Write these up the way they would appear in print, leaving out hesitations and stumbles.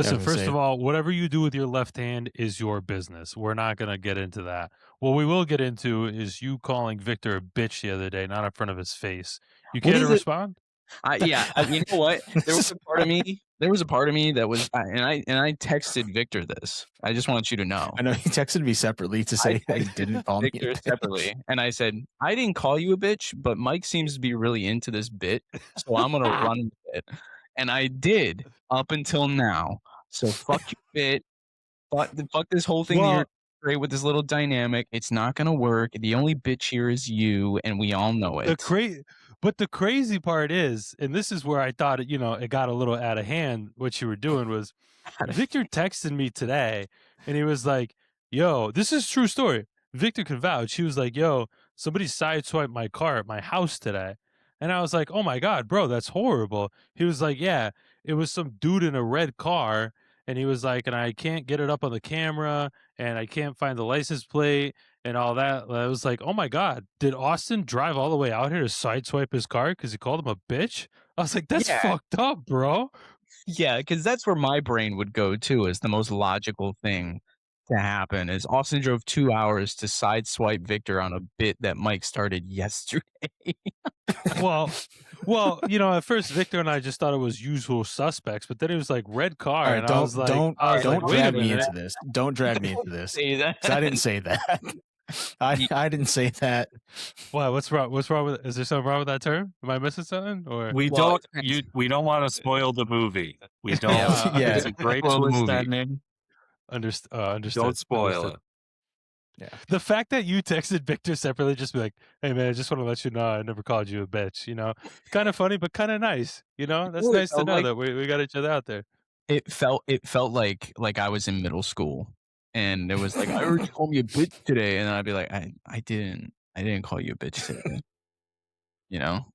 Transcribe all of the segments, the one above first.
I Listen, was gonna first say, of all, whatever you do with your left hand is your business. We're not gonna get into that. What we will get into is you calling Victor a bitch the other day, not in front of his face. You What care to is it? respond? You know what? There was a part of me that was, and I texted Victor this. I just want you to know. I know he texted me separately to I say that he texted didn't call me a Victor bitch. separately, and I said, "I didn't call you a bitch, but Mike seems to be really into this bit, so I'm gonna run with it." And I did up until now. So fuck your bit. Fuck this whole thing that you're Well, great with this little dynamic. It's not gonna work. The only bitch here is you, and we all know the it. cra but the crazy part is, and this is where I thought it, it got a little out of hand, what you were doing was Victor texted me today and he was like, "Yo, this is true story." Victor can vouch. He was like, "Yo, somebody sideswiped my car at my house today." And I was like, "Oh my God, bro, that's horrible." He was like, "Yeah, it was some dude in a red car." And he was like, "And I can't get it up on the camera and I can't find the license plate and all that." I was like, "Oh my God, did Austin drive all the way out here to sideswipe his car because he called him a bitch?" I was like, "That's Yeah, fucked up, bro." yeah, because that's where my brain would go too, is the most logical thing to happen, is Austin drove 2 hours to sideswipe Victor on a bit that Mike started yesterday. Well at first Victor and I just thought it was usual suspects, but then it was like red All car, right, and I was don't like don't I was like, don't "Wait a drag me minute." into this. Don't drag me into Don't this say because I didn't that. say that. I Ye I didn't say that. Why? What's wrong with is there something wrong with that term? Am I missing something? Or well, it We don't wanna spoil the movie. We yeah, don't. Yeah, It's a great spoil the twist movie. ending. Don't understood, spoil understood. it. yeah. The fact that you texted Victor separately, just be like, "Hey man, I just want to let you know I never called you a bitch." Kind of funny, but kind of nice. That's Well, it nice to felt know like that we got each other out there. it felt like I was in middle school, and it was like, "I heard you call me a bitch today," and I'd be like, I didn't call you a bitch today," you know?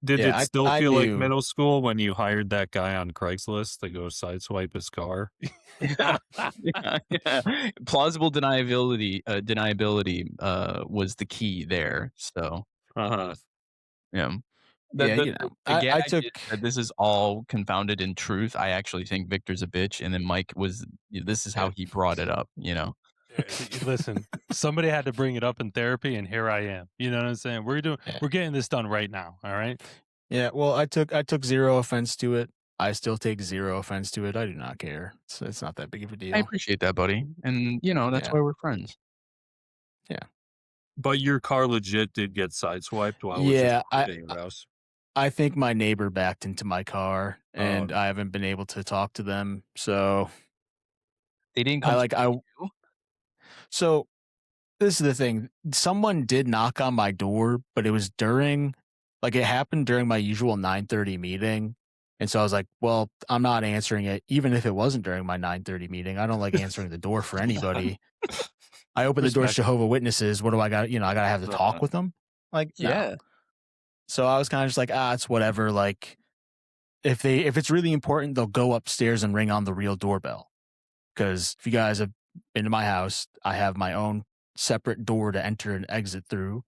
Did Yeah, it I still I feel like knew. middle school when you hired that guy on Craigslist to go sideswipe his car? Yeah, yeah. Plausible deniability was the key there, so, Uh-huh. yeah. The Yeah, the the the I gag took is that this is all confounded in truth. I actually think Victor's a bitch, and then Mike was this is how Yeah. he brought it up, you know? Listen, somebody had to bring it up in therapy, and here I am. You know what I'm saying? yeah. We're getting this done right now. All right. Yeah, well, I took zero offense to it. I still take zero offense to it. I do not care. It's not that big of a I deal. appreciate that, buddy, and, that's Yeah, why we're friends. yeah. But your car legit did get sideswiped while it was just Yeah, parked at your house? I think my neighbor backed into my car, Oh, and I haven't been able to talk to them, so They didn't I come like talk to I you? so this is the thing. Someone did knock on my door, but it was it happened during my usual 9:30 meeting. And so I was like, well, I'm not answering it, even if it wasn't during my 9:30 meeting. I don't like answering the door for anybody. I open the doors to Respect. Jehovah Witnesses. What do I got? I got to have to talk uh-huh. with them. Like, no. Yeah. So I was kind of just like, it's whatever. Like, if it's really important, they'll go upstairs and ring on the real doorbell. Because if you guys have been to my house, I have my own separate door to enter and exit through,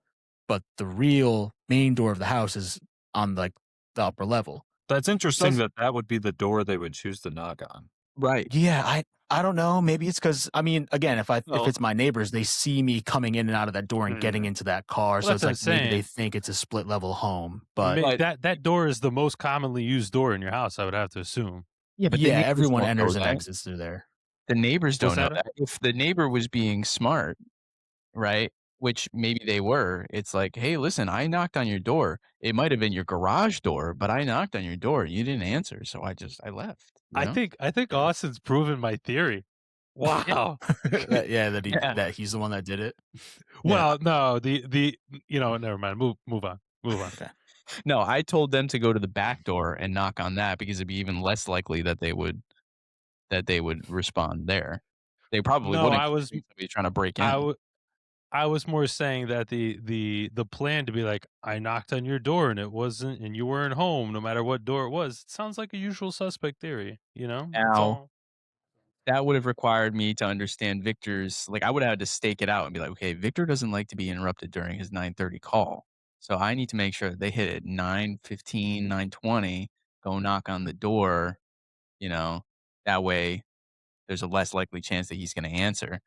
but the real main door of the house is on like the upper level. That's So I interesting was, that that would be the door they would choose to knock on. Right. yeah, I don't know. Maybe it's because I mean, again, if Oh, it's my neighbors, they see me coming in and out of that door and getting mhm. into that car, Well, so that's it's what I'm like maybe they saying. think it's a split level home. But But That door is the most commonly used door in your house. I would have to assume. yeah, but the yeah, neighbors everyone don't know enters and that. exits through there. The neighbors What's don't know that? that. If the neighbor was being smart, right, which maybe they were, it's like, "Hey, listen, I knocked on your door. It might have been your garage door, but I knocked on your door. You didn't answer, so I left," you know? I think Austin's proven my theory. Yeah. Wow. Yeah, Yeah. that he's the one that did it. Yeah. Well, no, the never mind. Move on. Move on. Okay. No, I told them to go to the back door and knock on that because it'd be even less likely that they would respond there. They probably No, wouldn't 'cause they think somebody's trying to break I in. w I was more saying that the plan to be like, "I knocked on your door and it wasn't and you weren't home, no matter what door it was." It sounds like a usual suspect theory, you know? That's Now, all. that would have required me to understand Victor's, like, I would have had to stake it out and be like, "Okay, Victor doesn't like to be interrupted during his 9:30 call. So I need to make sure that they hit it 9:15, 9:20, go knock on the door," you know? That way, there's a less likely chance that he's going to answer.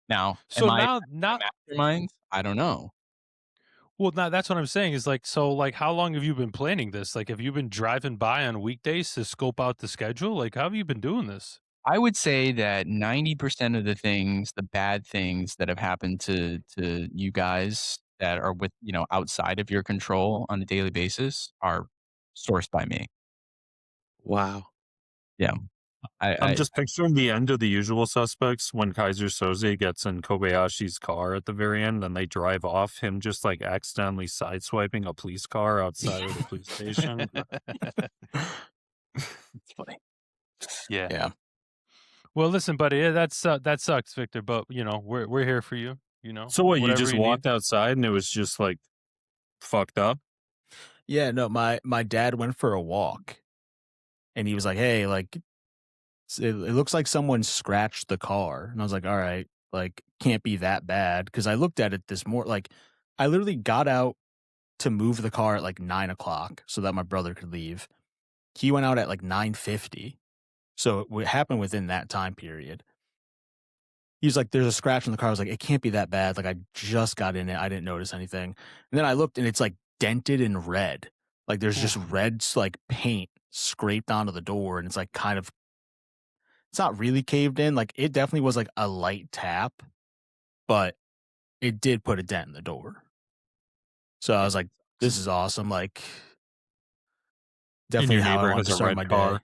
Now, So am I now mastermind? I don't know. well, now that's what I'm saying is like, so like, how long have you been planning this? Like, have you been driving by on weekdays to scope out the schedule? Like, how have you been doing this? I would say that 90% of the things, the bad things that have happened to you guys that are with, outside of your control on a daily basis are sourced by me. Wow. Yeah. I'm I just picturing the end of The Usual Suspects when Kaiser Soze gets in Kobayashi's car at the very end and they drive off, him just like accidentally sideswiping a police car outside of the police station. it's funny. Yeah. Yeah. Well, listen, buddy, that sucks, Victor. But we're here for you. So what, you whatever just you need. walked outside and it was just like fucked up? Yeah, no, my dad went for a walk and he was like, "Hey, like it looks like someone scratched the car." And I was like, "All right, like can't be that bad." Cause I looked at it this morning, like I literally got out to move the car at like 9 o'clock so that my brother could leave. He went out at like 9:50. So it happened within that time period. He's like, "There's a scratch in the car." I was like, "It can't be that bad. Like I just got in it. I didn't notice anything." And then I looked and it's like dented in red. Like there's just Oof. red like paint scraped onto the door and it's like kind of it's not really caved in. Like it definitely was like a light tap, but it did put a dent in the door. So I was like, this is awesome. Like definitely your how I neighbor wanted has to a start red my car? day.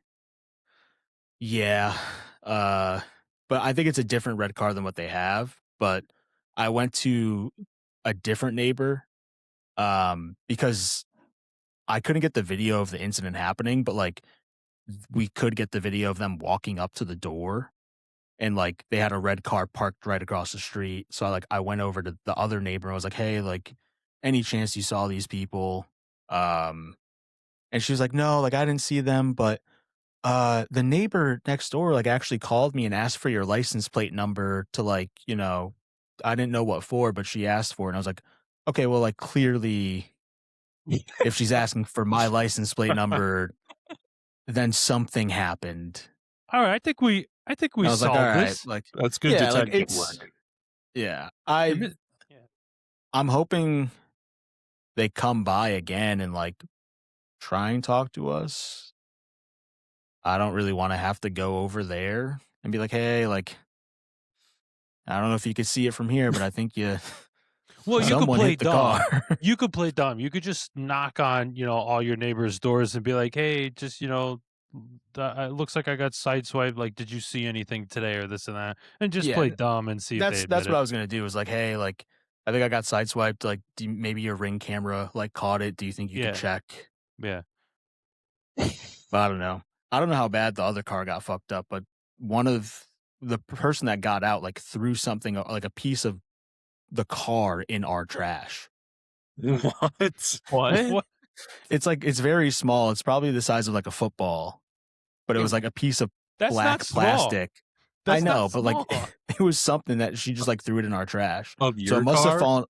Yeah. But I think it's a different red car than what they have. But I went to a different neighbor because I couldn't get the video of the incident happening, but like we could get the video of them walking up to the door and like they had a red car parked right across the street. So I went over to the other neighbor and was like, "Hey, like any chance you saw these people?" Um and she was like, "No, like I didn't see them, but the neighbor next door like actually called me and asked for your license plate number to like, I didn't know what for, but she asked for it." And I was like, "Okay, well like clearly if she's asking for my license plate number, then something happened." All right, I think we I was like, "All solved right, this. like That's good yeah, like detective it's work. yeah. If it- yeah. I'm hoping they come by again and like try and talk to us. I don't really want to have to go over there and be like, "Hey, like I don't know if you could see it from here, but I think you Well, you could someone play hit the dumb. car." You could play dumb. You could just knock on, all your neighbors' doors and be like, "Hey, just, it looks like I got sideswiped. Like, did you see anything today or this and that?" And just Yeah, play dumb and see if they admit that's what it. I was gonna do. Was like, "Hey, like I think I got sideswiped. Like, maybe your Ring camera like caught it. Do you think you could Yeah, check?" yeah. But I don't know. I don't know how bad the other car got fucked up, but one of the person that got out like threw something like a piece of the car in our trash. What? What? What? It's very small. It's probably the size of like a football, but it was like a piece of That's not black small. plastic. I That's not know, but like small. it was something that she just like threw it in our trash. Of So it your must have car? fallen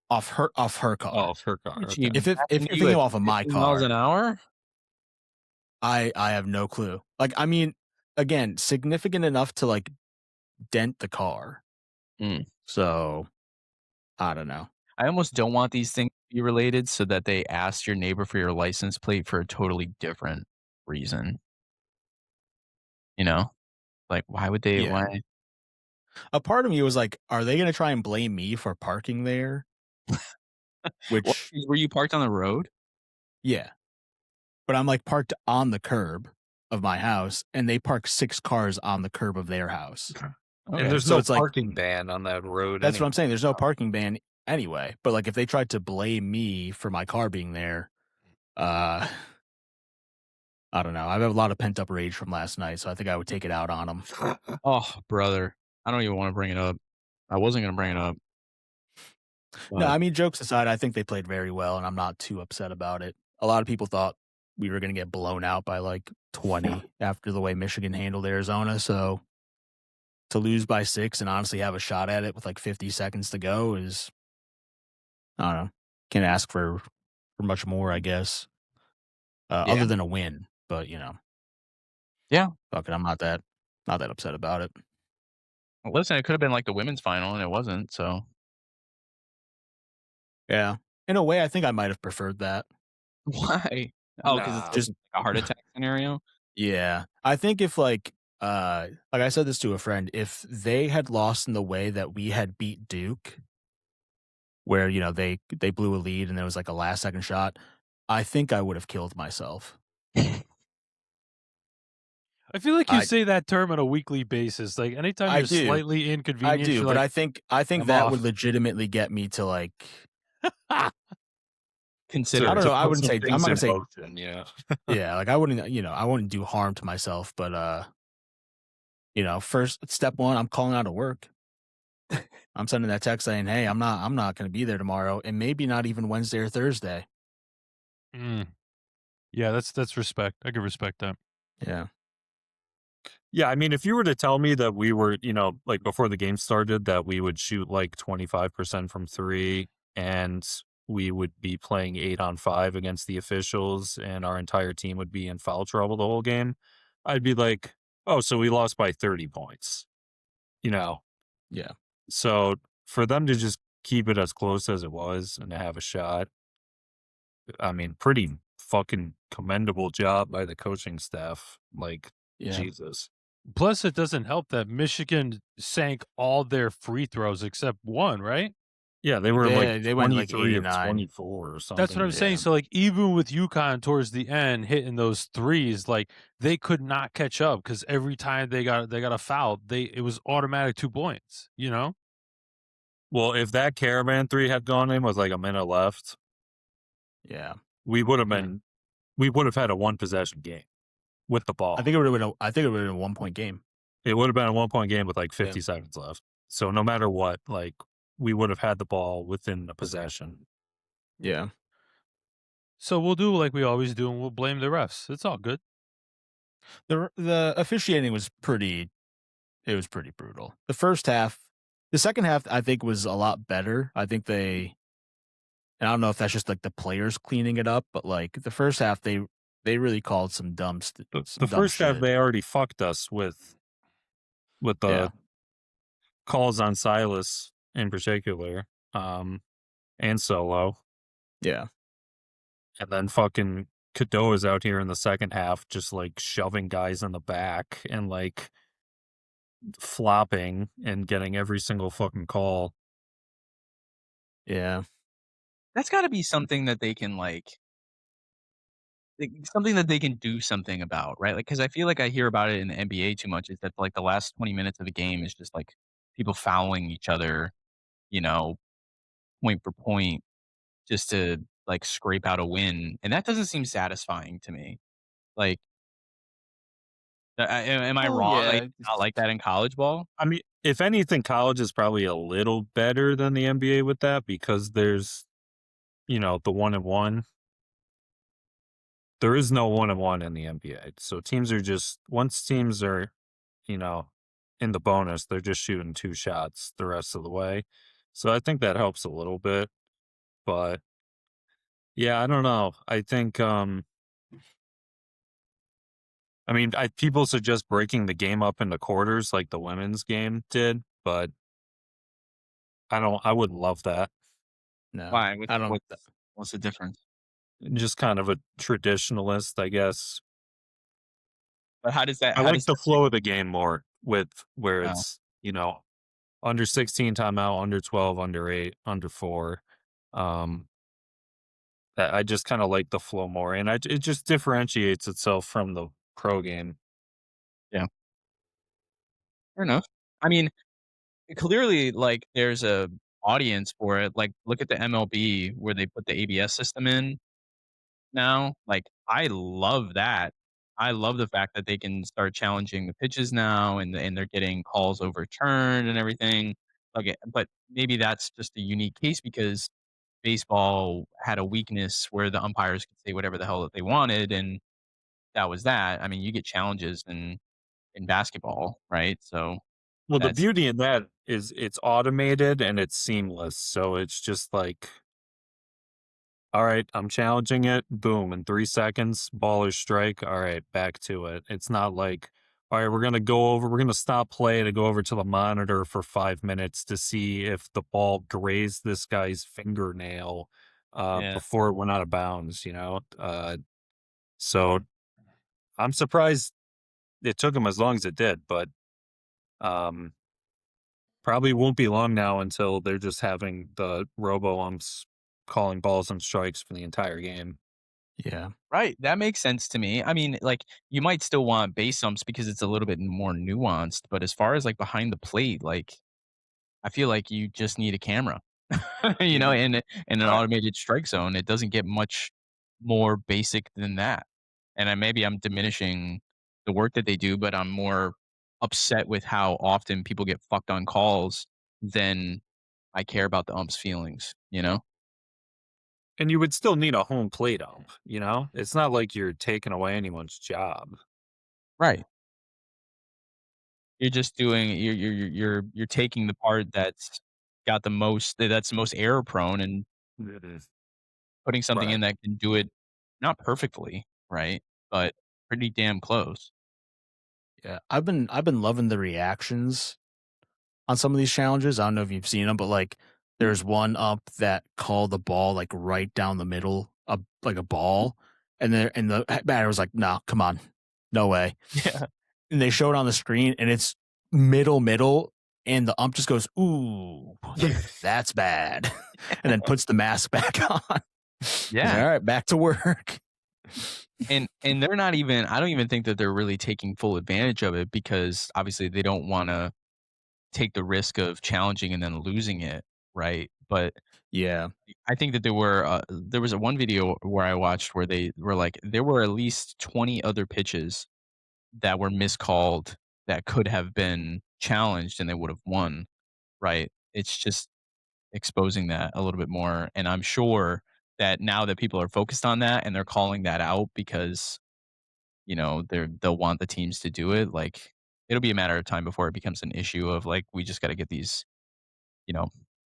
off her car. Oh, of her car. Would Okay. she If it passing if you it at came off of my 50 miles car, an hour? I have no clue. Like I mean, again, significant enough to like dent the car. Mm. So I don't know. I almost don't want these things to be related so that they ask your neighbor for your license plate for a totally different reason. You know? Like, why would they? Yeah. Why? A part of me was like, are they gonna try and blame me for parking there? Which Were you parked on the road? yeah. But I'm like parked on the curb of my house and they park 6 cars on the curb of their house. Okay. And there's So no it's like parking ban on that road. that's what I'm anyway. saying. There's no parking ban anyway. But like if they tried to blame me for my car being there, I don't know. I have a lot of pent up rage from last night, so I think I would take it out on them. Oh, brother. I don't even want to bring it up. I wasn't going to bring it up. No, I mean, jokes aside, I think they played very well, and I'm not too upset about it. A lot of people thought we were going to get blown out by like 20 after the way Michigan handled Arizona. So to lose by 6 and honestly have a shot at it with like 50 seconds to go is, I don't know, can't ask for much more, I guess, Yeah. other than a win. But, Yeah. fuck it, I'm not that. Not that upset about it. Well, listen, it could have been like the women's final, and it wasn't. So Yeah. In a way, I think I might have preferred that. why? Oh, because it's Nah. just like a heart attack scenario. Yeah. I think if like I said this to a friend, if they had lost in the way that we had beat Duke, where, they blew a lead and there was like a last second shot, I think I would have killed myself. I feel like you I- say that term on a weekly basis. Like anytime I you're do. slightly I inconvenienced, do, you're but like, I think I'm that would off. legitimately get me to like Consider. I don't know, I put wouldn't some say I'm things not gonna in say motion, yeah. yeah, like I wouldn't do harm to myself, but first step one, I'm calling out of work. I'm sending that text saying, "Hey, I'm not going to be there tomorrow, and maybe not even Wednesday or Thursday." Mm. Yeah, that's respect. I can respect that. Yeah, Yeah, I mean, if you were to tell me that we were, like before the game started, that we would shoot like 25% from three and we would be playing 8-on-5 against the officials and our entire team would be in foul trouble the whole game, I'd be like, oh, so we lost by 30 points, yeah, So for them to just keep it as close as it was and to have a shot, I mean, pretty fucking commendable job by the coaching staff. Like, yeah. Jesus. Plus, it doesn't help that Michigan sank all their free throws except one, right? Yeah, they were like They went like 23 of 89. 24 or something. That's what I'm saying. Yeah. So, like, even with UConn towards the end hitting those threes, like they could not catch up because every time they got a foul, it was automatic 2 points. You know? Well, if that Caravan 3 had gone in with like a minute left, Yeah, we would have Yeah. been, we would have had a 1-possession game with the ball. I think it would have been a 1-point game. It would have been a 1-point game with like Yeah. 50 seconds left. So no matter what, like we would have had the ball within the possession. Yeah, So we'll do like we always do, and we'll blame the refs. It's all good. the officiating was pretty brutal. The second half, I think was a lot better. I think and I don't know if that's just like the players cleaning it up, but like the first half, they really called some dumb The first half, shit. they already fucked us with the Yeah. calls on Silas in particular, and Solo. Yeah. And then fucking Cadeau is out here in the second half, just like shoving guys in the back and like flopping and getting every single fucking call. Yeah. That's got to be something that they can something that they can do something about, right? Like, because I feel like I hear about it in the NBA too much. Is that like the last 20 minutes of a game is just like people fouling each other, you know, point for point, just to like scrape out a win, and that doesn't seem satisfying to me. Like, am I Oh, wrong? Like, yeah. not like that in college ball? I mean, if anything, college is probably a little better than the NBA with that because there's, the 1-and-1. There is no 1-and-1 in the NBA. So teams are once teams are, in the bonus, they're just shooting 2 shots the rest of the way. So I think that helps a little bit. But yeah, I don't know. I think, people suggest breaking the game up into quarters like the women's game did, but I wouldn't love that. No. Why? I don't. What's the difference? Just kind of a traditionalist, I guess. But how does that? I How like does the flow of the game more with where Oh. it's, under 16 timeout, under 12, under 8, under 4. I just kind of like the flow more, and it just differentiates itself from the pro game. Fair enough. I mean, clearly, like, there's a audience for it. Like, look at the MLB where they put the ABS system in now. Like, I love that. I love the fact that they can start challenging the pitches now, and they're getting calls overturned and everything. Okay, but maybe that's just a unique case because baseball had a weakness where the umpires could say whatever the hell that they wanted, and that was that. I mean, you get challenges in basketball, right? So Well, the that's beauty in that is it's automated and it's seamless. So it's just like, all right, I'm challenging it. Boom. In 3 seconds, ball or strike. All right, back to it. It's not like, all right, we're going to stop play to go over to the monitor for 5 minutes to see if the ball grazed this guy's fingernail before it went out of bounds, so I'm surprised it took him as long as it did, but probably won't be long now until they're just having the robo-umps calling balls and strikes for the entire game. Yeah. Right. That makes sense to me. I mean, like, you might still want base umps because it's a little bit more nuanced, but as far as like behind the plate, like, I feel like you just need a camera, and an automated strike zone. It doesn't get much more basic than that. And maybe I'm diminishing the work that they do, but I'm more upset with how often people get fucked on calls than I care about the ump's feelings, And you would still need a home plate ump, It's not like you're taking away anyone's job. Right. You're just doing you're taking the part that's the most error prone and putting something Right. in that can do it not perfectly, right? But pretty damn close. Yeah. I've been loving the reactions on some of these challenges. I don't know if you've seen them, but like there's one up that called the ball like right down the middle of like a ball, and the batter was like, "No, come on, no way." Yeah. And they show it on the screen, and it's middle, and the ump just goes, "Ooh, that's bad," and then puts the mask back on. Yeah. All right, back to work. And they're not even I don't even think that they're really taking full advantage of it because obviously they don't wanna take the risk of challenging and then losing it, right? But Yeah. I think that there was a one video where I watched where they were like, there were at least 20 other pitches that were miscalled that could have been challenged and they would have won, right? It's just exposing that a little bit more. And I'm sure that now that people are focused on that and they're calling that out because, they'll want the teams to do it, like it'll be a matter of time before it becomes an issue of like, we just got to get these, you know,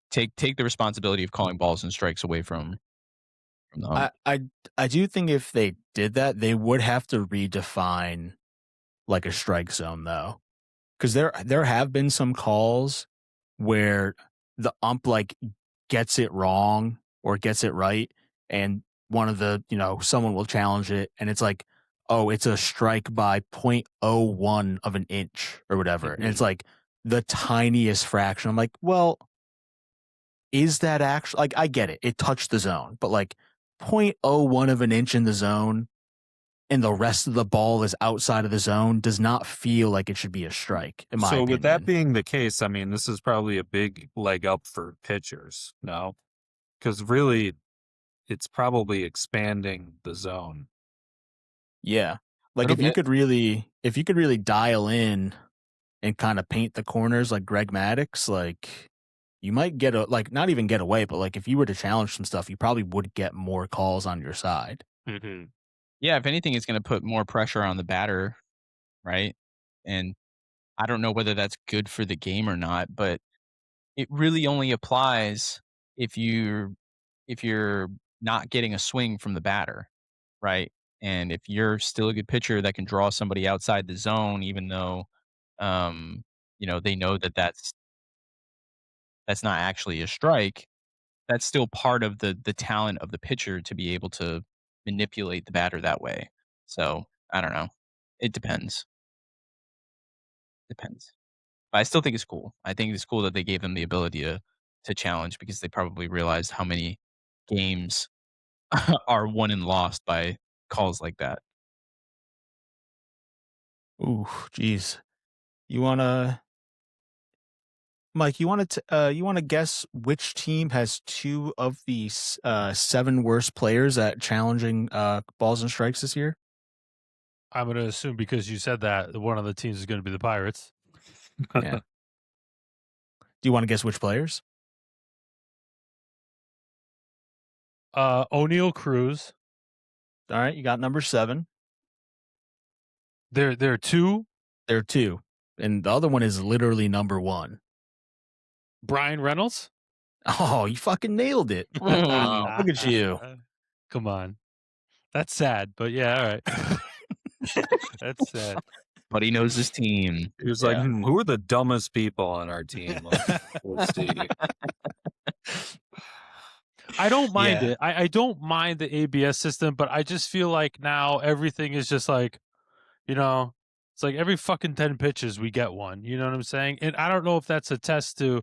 take the responsibility of calling balls and strikes away from the ump. I do think if they did that, they would have to redefine like a strike zone though, because there have been some calls where the ump like gets it wrong or gets it right, and one of the someone will challenge it, and it's like, oh, it's a strike by 0.01 of an inch or whatever, and it's like the tiniest fraction. I'm like, well, is that actually like, I get it, it touched the zone, but like 0.01 of an inch in the zone and the rest of the ball is outside of the zone does not feel like it should be a strike, in my opinion. With that being the case, I mean, this is probably a big leg up for pitchers, no? Because really, it's probably expanding the zone. Yeah. Like if you could really dial in and kind of paint the corners like Greg Maddux, like you might get not even get away, but like if you were to challenge some stuff, you probably would get more calls on your side. Mm-hmm. Yeah, if anything, it's going to put more pressure on the batter, right? And I don't know whether that's good for the game or not, but it really only applies if you're not getting a swing from the batter, right? And if you're still a good pitcher that can draw somebody outside the zone, even though, they know that that's not actually a strike, that's still part of the talent of the pitcher to be able to manipulate the batter that way. So I don't know. It depends. Depends. But I still think it's cool. I think it's cool that they gave them the ability to challenge because they probably realized how many games are won and lost by calls like that. Ooh, geez. Mike, you want to guess which team has two of the 7 worst players at challenging balls and strikes this year? I'm going to assume because you said that one of the teams is going to be the Pirates. Yeah. Do you want to guess which players? O'Neal Cruz. All right, you got number 7. There are 2. There are 2, and the other one is literally number 1. Brian Reynolds. Oh, you fucking nailed it! Look at you. Come on, that's sad, but yeah, all right. That's sad. but he knows his team. He was like, Yeah. who are the dumbest people on our team? Let's see. I don't mind Yeah. it. I don't mind the ABS system, but I just feel like now everything is just like, you know, it's like every fucking 10 pitches we get one. You know what I'm saying? And I don't know if that's a test to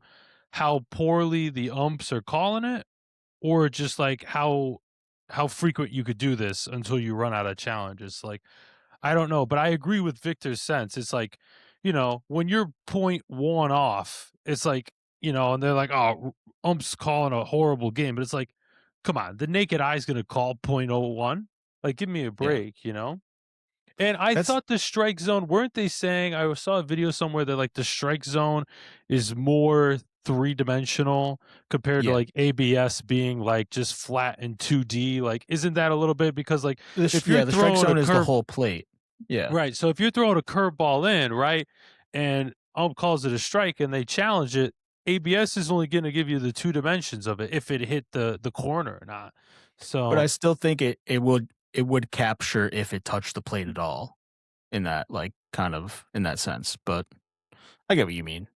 how poorly the umps are calling it, or just like how frequent you could do this until you run out of challenges. Like, I don't know, but I agree with Victor's sense. It's like, you know, when you're 0.1 off, it's like, you know, and they're like, oh, ump's calling a horrible game. But it's like, come on, the naked eye's going to call 0.01. Like, give me a break, you know? And I That's- thought the strike zone, weren't they saying, I saw a video somewhere that like the strike zone is more three-dimensional compared to Yeah. like ABS being like just flat and 2D? Like, isn't that a little bit because like if you're the strike throwing zone a is the curve, whole plate. Yeah. right? So if you're throwing a curveball in, right, and ump calls it a strike and they challenge it, ABS is only going to give you the 2 dimensions of it if it hit the corner or not. So, But I still think it would capture if it touched the plate at all in that, like, kind of in that sense. But I get what you mean.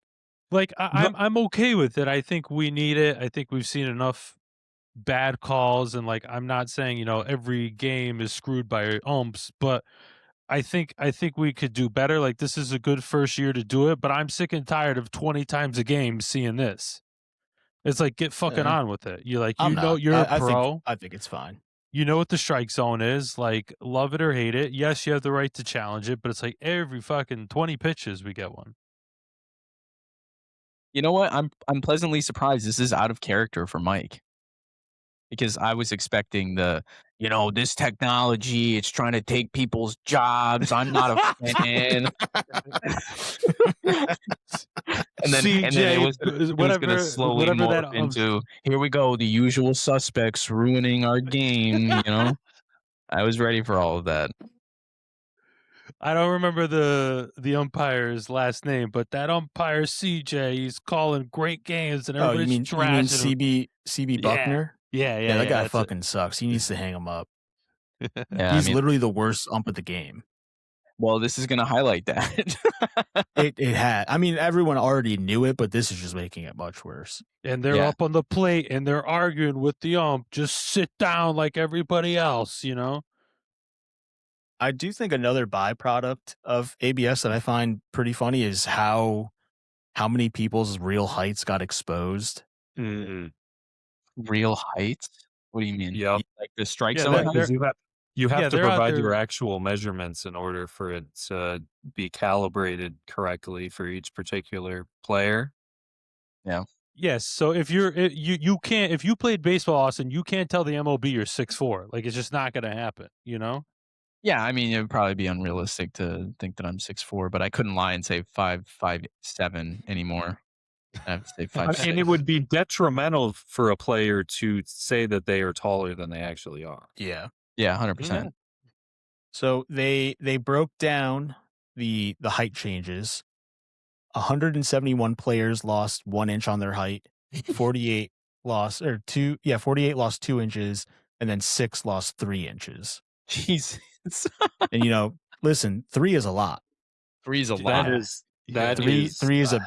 like I'm okay with it. I think we need it. I think we've seen enough bad calls, and like I'm not saying, you know, every game is screwed by umps, but I think we could do better. Like, this is a good first year to do it, but I'm sick and tired of 20 times a game seeing this. It's like, get fucking Yeah. on with it. You like, I'm you know, not. you're a I pro. I think it's fine. You know what the strike zone is. Like, love it or hate it. Yes, you have the right to challenge it, but it's like every fucking 20 pitches we get one. You know what? I'm pleasantly surprised this is out of character for Mike. Because I was expecting this technology, it's trying to take people's jobs. I'm not a fan. and then it was going to slowly morph into, here we go, the usual suspects ruining our game, you know? I was ready for all of that. I don't remember the umpire's last name, but that umpire CJ, he's calling great games, and everybody's you mean trashing CB him. Buckner? Yeah, That guy that's it. fucking sucks. He needs to hang him up. Yeah, He's literally the worst ump of the game. Well, this is going to highlight that. It had. I mean, everyone already knew it, but this is just making it much worse. And they're up on the plate, and they're arguing with the ump. Just sit down like everybody else, you know? I do think another byproduct of ABS that I find pretty funny is how many people's real heights got exposed. Mm-hmm. Real heights? What do you mean? Yep. Like the strike Yeah, zone? You have to they're out provide there- your actual measurements in order for it to be calibrated correctly for each particular player. Yes. So if you can't, if you played baseball, Austin, you can't tell the MLB you're 6'4". Like, it's just not going to happen, you know? Yeah, I mean, it would probably be unrealistic to think that I'm 6'4", but I couldn't lie and say 5'7" anymore. I have to say 5'6". And it would be detrimental for a player to say that they are taller than they actually are. Yeah. Yeah, 100%. So they broke down the height changes. 171 players lost 1 inch on their height. 48 lost 2 inches, and then 6 lost 3 inches. Jesus. And listen, 3 is a lot. 3 is a lot. Three is a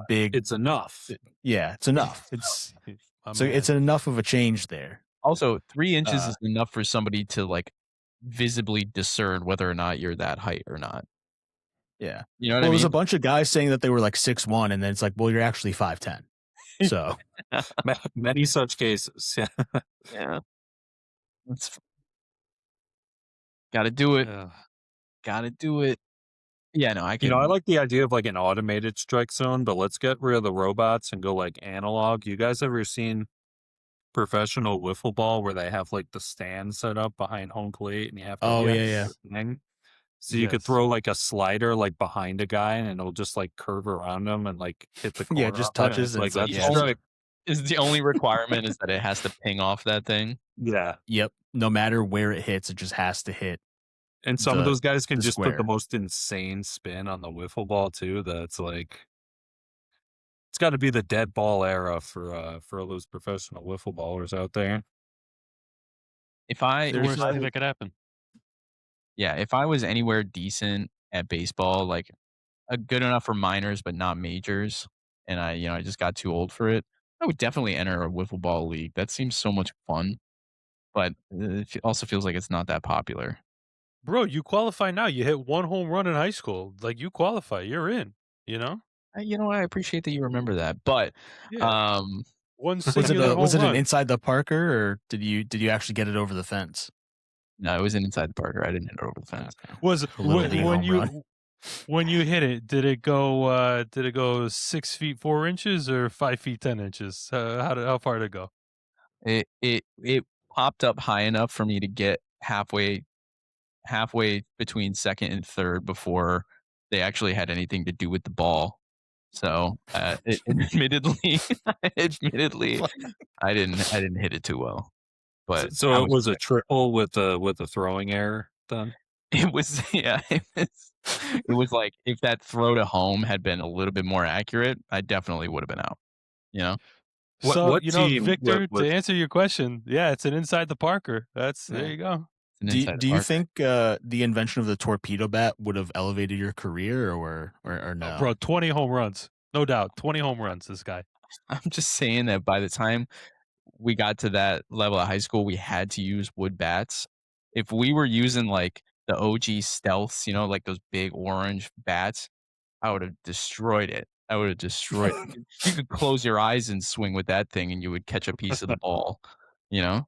big. It's enough. Yeah, it's enough. It's My so man. it's enough of a change there. Also, 3 inches is enough for somebody to like visibly discern whether or not you're that height or not. Yeah. You know what I There mean? was a bunch of guys saying that they were like 6'1", and then it's like, well, you're actually 5'10". So Many such cases. Yeah. Gotta do it. Ugh. Gotta do it. Yeah, no, I can. I like the idea of like an automated strike zone, but let's get rid of the robots and go like analog. You guys ever seen professional wiffle ball where they have like the stand set up behind home plate and you have to yeah. thing? So you could Yes. throw like a slider like behind a guy and it'll just like curve around him and like hit the corner. Yeah, it just off it. touches and Like it's like, that's yeah. a strike. Is the only requirement is that it has to ping off that thing? Yeah. yep, no matter where it hits, it just has to hit. And some of The- those guys can the just put the square. most insane spin on the wiffle ball too. That's like, it's got to be the dead ball era for all those professional wiffle ballers out there. If I The worst thing that could happen. if I was anywhere decent at baseball, like good enough for minors, but not majors. And I just got too old for it. I would definitely enter a wiffle ball league. That seems so much fun, but it also feels like it's not that popular. Bro, you qualify now. You hit 1 home run in high school. Like, you qualify. You're in, you know? I appreciate that you remember that, but Yeah. um, One Was it singular home was it an run. inside the Parker, or did you actually get it over the fence? no, it was an inside the Parker. I didn't hit it over the fence. Okay. Was Little league when home run. when you hit it, did it go 6 feet 4 inches or 5 feet 10 inches? How far did it go? It popped up high enough for me to get halfway between second and third before they actually had anything to do with the ball. So, admittedly, I didn't hit it too well, but So I it was a triple with a throwing error then? it was it was like if that throw to home had been a little bit more accurate, I definitely would have been out. You know, What So, team Victor, was to answer your question, yeah, it's an inside the Parker. There Yeah. you go. It's an Do you, inside do you Parker. think the invention of the torpedo bat would have elevated your career, or no? Bro, 20 home runs. No doubt. 20 home runs, this guy. I'm just saying that by the time we got to that level of high school, we had to use wood bats. If we were using like the OG stealths, like those big orange bats, I would have destroyed it. I would have destroyed it. You could close your eyes and swing with that thing and you would catch a piece of the ball, you know?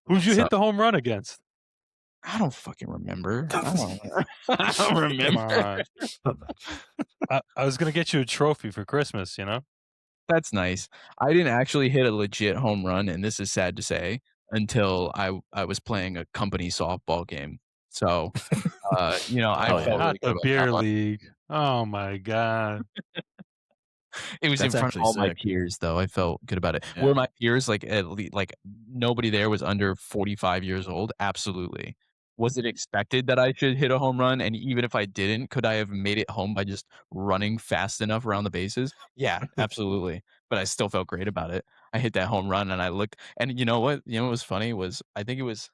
Who'd you So- hit the home run against? I don't fucking remember. I don't Come remember. on. I was going to get you a trophy for Christmas, That's nice. I didn't actually hit a legit home run, and this is sad to say, until I was playing a company softball game. So, I Oh, yeah. felt really Not good the about beer that one. league. Oh, my God. It was in That's front of actually all my sick. peers, though. I felt good about it. Yeah. Were my peers like like nobody there was under 45 years old? Absolutely. Was it expected that I should hit a home run? And even if I didn't, could I have made it home by just running fast enough around the bases? Yeah, absolutely. But I still felt great about it. I hit that home run, and I looked. And you know what? You know what was funny was I think it was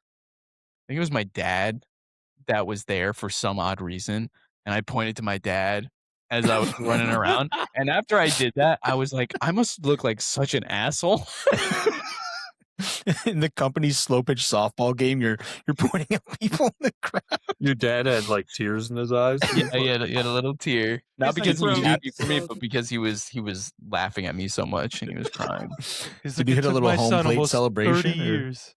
my dad that was there for some odd reason, and I pointed to my dad as I was running around, and after I did that, I was like, "I must look like such an asshole." In the company's slow pitch softball game, you're pointing at people in the crowd. Your dad had like tears in his eyes? Yeah, he had a little tear. Not He's like, because he was "Bro, happy for me, bro." but because he was laughing at me so much and he was crying. He's Did like, you "It hit a took little my home Oh, son plate almost celebration, 30 or- years."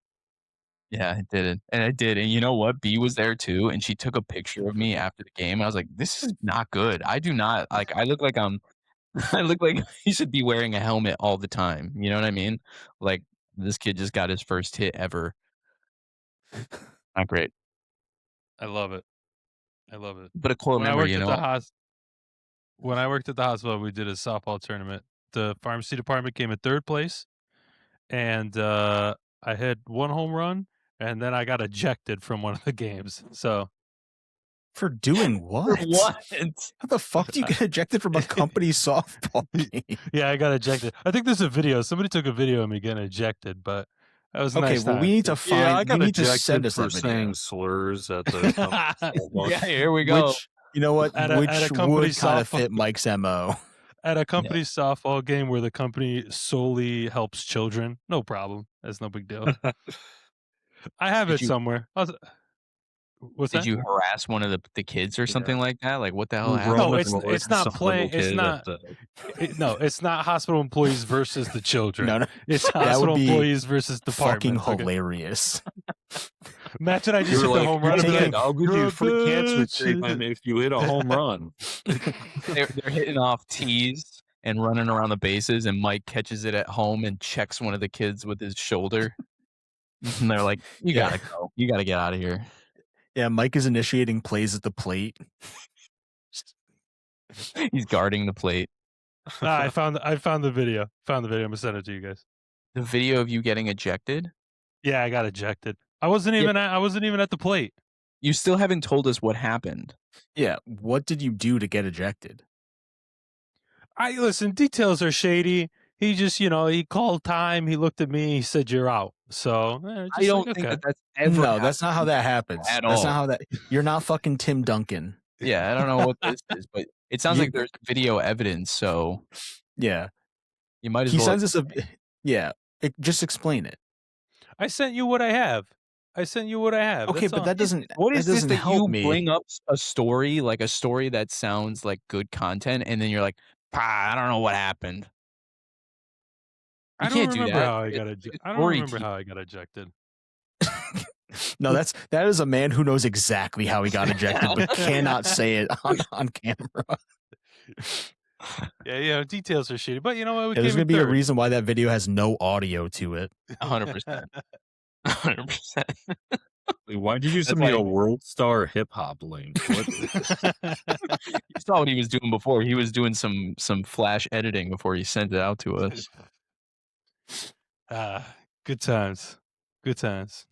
Yeah, I did it. And I did. And you know what? B was there too, and she took a picture of me after the game. I was like, "This is not good. I do not like I look like I look like he should be wearing a helmet all the time." You know what I mean? Like this kid just got his first hit ever. Not great. I love it. I love it. But a core When I memory, worked you at know. the when I worked at the hospital, we did a softball tournament. The pharmacy department came in third place, and I hit 1 home run, and then I got ejected from one of the games. So For doing what? What? How the fuck do you get ejected from a company softball game? yeah, I got ejected. I think there's a video. Somebody took a video of me getting ejected, but that was a Okay, nice well, time. we need to find. Yeah, I got we need to ejected send us for that video. saying slurs at the Yeah, here we go. Which, you know what? At a Which company would kind of softball- fit Mike's MO. At a company softball game where the company solely helps children, no problem. That's no big deal. I have Did it you- somewhere. What's Did that? you harass one of the kids or something like that? Like what the hell Roman happened? No, Reigns it's not some playing- little it's kid not- at the- No, it's not hospital employees versus the children. No, no, It's that would hospital be employees versus fucking departments. okay? hilarious. Imagine I You just were hit the like, home run and be "Kid, like, I'll give "You're you a free cancer bitch." treatment if you hit a home run." They're hitting off tees and running around the bases, and Mike catches it at home and checks one of the kids with his shoulder. And they're like, "You Yeah. gotta go. You gotta get out of here." Yeah, Mike is initiating plays at the plate. He's guarding the plate. Nah, I found the video. I'm gonna send it to you guys. The video of you getting ejected. Yeah, I got ejected. I wasn't even at the plate. You still haven't told us what happened. Yeah, what did you do to get ejected? Listen, details are shady. He just, he called time. He looked at me. He said, "You're out." So I don't think okay. that's ever. No, that's not how that happens. At That's all. not how that. You're not fucking Tim Duncan. Yeah, I don't know what this is, but it sounds You- like there's video evidence, so Yeah. you might as He well. sends us a. Yeah. Just explain it. I sent you what I have. Okay, That's but all. that doesn't. What that is this doesn't that help you me. bring up a story, like a story that sounds like good content, and then you're like, I don't know what happened. You I don't can't do remember that. how I It- got it's ejected. a I don't story remember to- how I got ejected. No, that is a man who knows exactly how he got ejected, but cannot say it on camera. Yeah, details are shitty, but you know what? We Yeah, there's came gonna in be a third. reason why that video has no audio to it. 100%. 100%. Like, why did you send That's me a like- World Star hip hop link? What? You saw what he was doing before. He was doing some flash editing before he sent it out to us. Good times. Good times.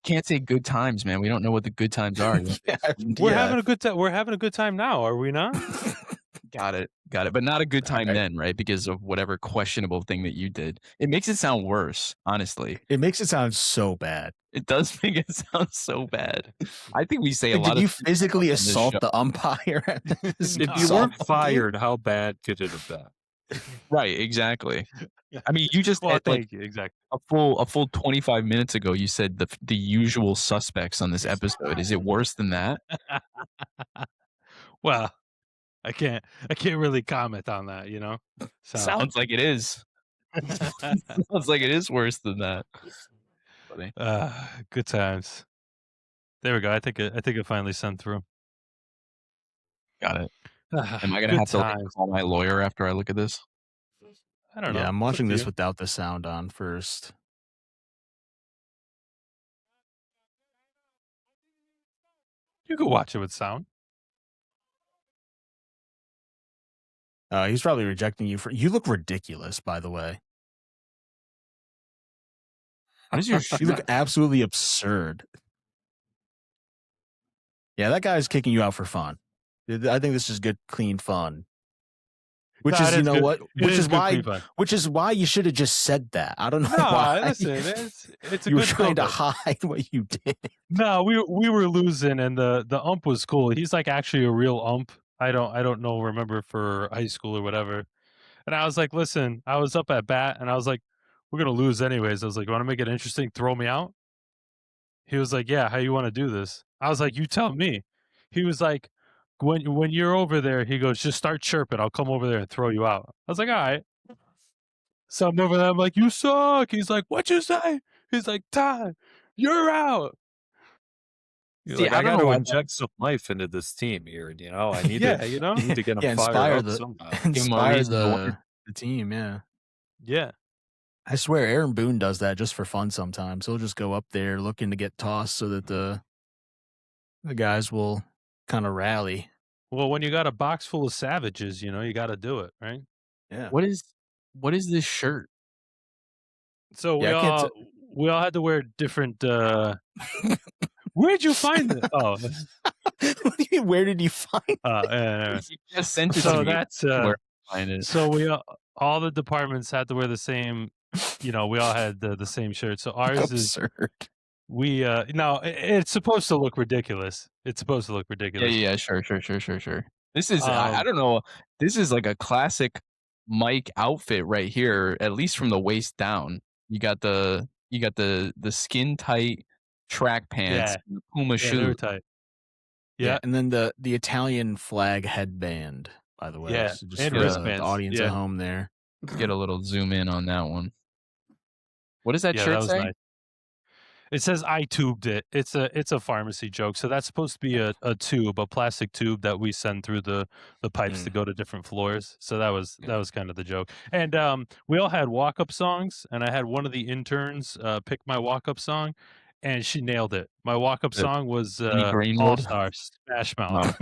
Can't say good times, man. We don't know what the good times are. We're having a good time. We're having a good time now, are we not? Got it. But not a good time Alright. then, right? Because of whatever questionable thing that you did. It makes it sound worse, honestly. It makes it sound so bad. It does make it sound so bad. I think we say a Like, lot did of you things physically on this assault show. the umpire? If you weren't fired, how bad could it have been? Right, exactly. I mean, you just Well, had, like thank you. Exactly. a full 25 minutes ago. You said the usual suspects on this episode. Is it worse than that? Well, I can't really comment on that, you know. So, Sounds like it is. Sounds like it is worse than that. Funny. good times. There we go. I think it finally sent through. Got it. Am I gonna Good have to like, times. call my lawyer after I look at this? I don't know. Yeah, I'm It's up watching to this you. without the sound on first. You could watch it with sound. He's probably rejecting you for. You look ridiculous, by the way. How does your You look absolutely absurd. Yeah, that guy's kicking you out for fun. I think this is good, clean fun. Which No, is, it you know good. what? It Which is good why. clean fun. Which is why you should have just said that. I don't know No, why. listen, it's a You were good trying to build-up. hide what you did. No, we were losing, and the ump was cool. He's like actually a real ump. I don't know, remember for high school or whatever. And I was like, listen, I was up at bat, and I was like, we're gonna lose anyways. I was like, you want to make it interesting? Throw me out. He was like, yeah. How you want to do this? I was like, you tell me. He was like, when you're over there, he goes, just start chirping. I'll come over there and throw you out. I was like, all right. So I'm over there. I'm like, you suck. He's like, what you say? He's like, Todd, you're out. You're See, like, I I don't got to know why- inject some life into this team here. You know, I need Yeah, to, you know. I need to get them Yeah, fired inspire up the somehow. him a inspire reason to win. the team. Yeah, Yeah. I swear, Aaron Boone does that just for fun. Sometimes he'll just go up there looking to get tossed so that the guys will kind of rally. Well, when you got a box full of savages, you know, you got to do it, right? Yeah, What is this shirt? So Yeah, I can't we all had to wear different. Where'd you find it? Oh, what do you mean? Where did you find? yeah. You just sent it to So me. that's Where I find it. so we all the departments had to wear the same. You know, we all had the same shirt. So ours is Absurd. we. No, it's supposed to look ridiculous. It's supposed to look ridiculous. Yeah, sure. This is I don't know. This is like a classic Mike outfit right here, at least from the waist down. You got the skin tight track pants, Yeah. and the Puma Yeah, they were shoes. tight. Yeah. And then the Italian flag headband, by the way. Yeah, So just and for the wristbands, audience yeah. at home there. Get a little zoom in on that one. What does that Yeah, shirt that was say? nice. It says I tubed it. It's a pharmacy joke. So that's supposed to be a tube, a plastic tube that we send through the pipes to go to different floors. So that was kind of the joke. And we all had walk up songs, and I had one of the interns pick my walk up song, and she nailed it. My walk up song was All Greenwood? Star Smash Mouth.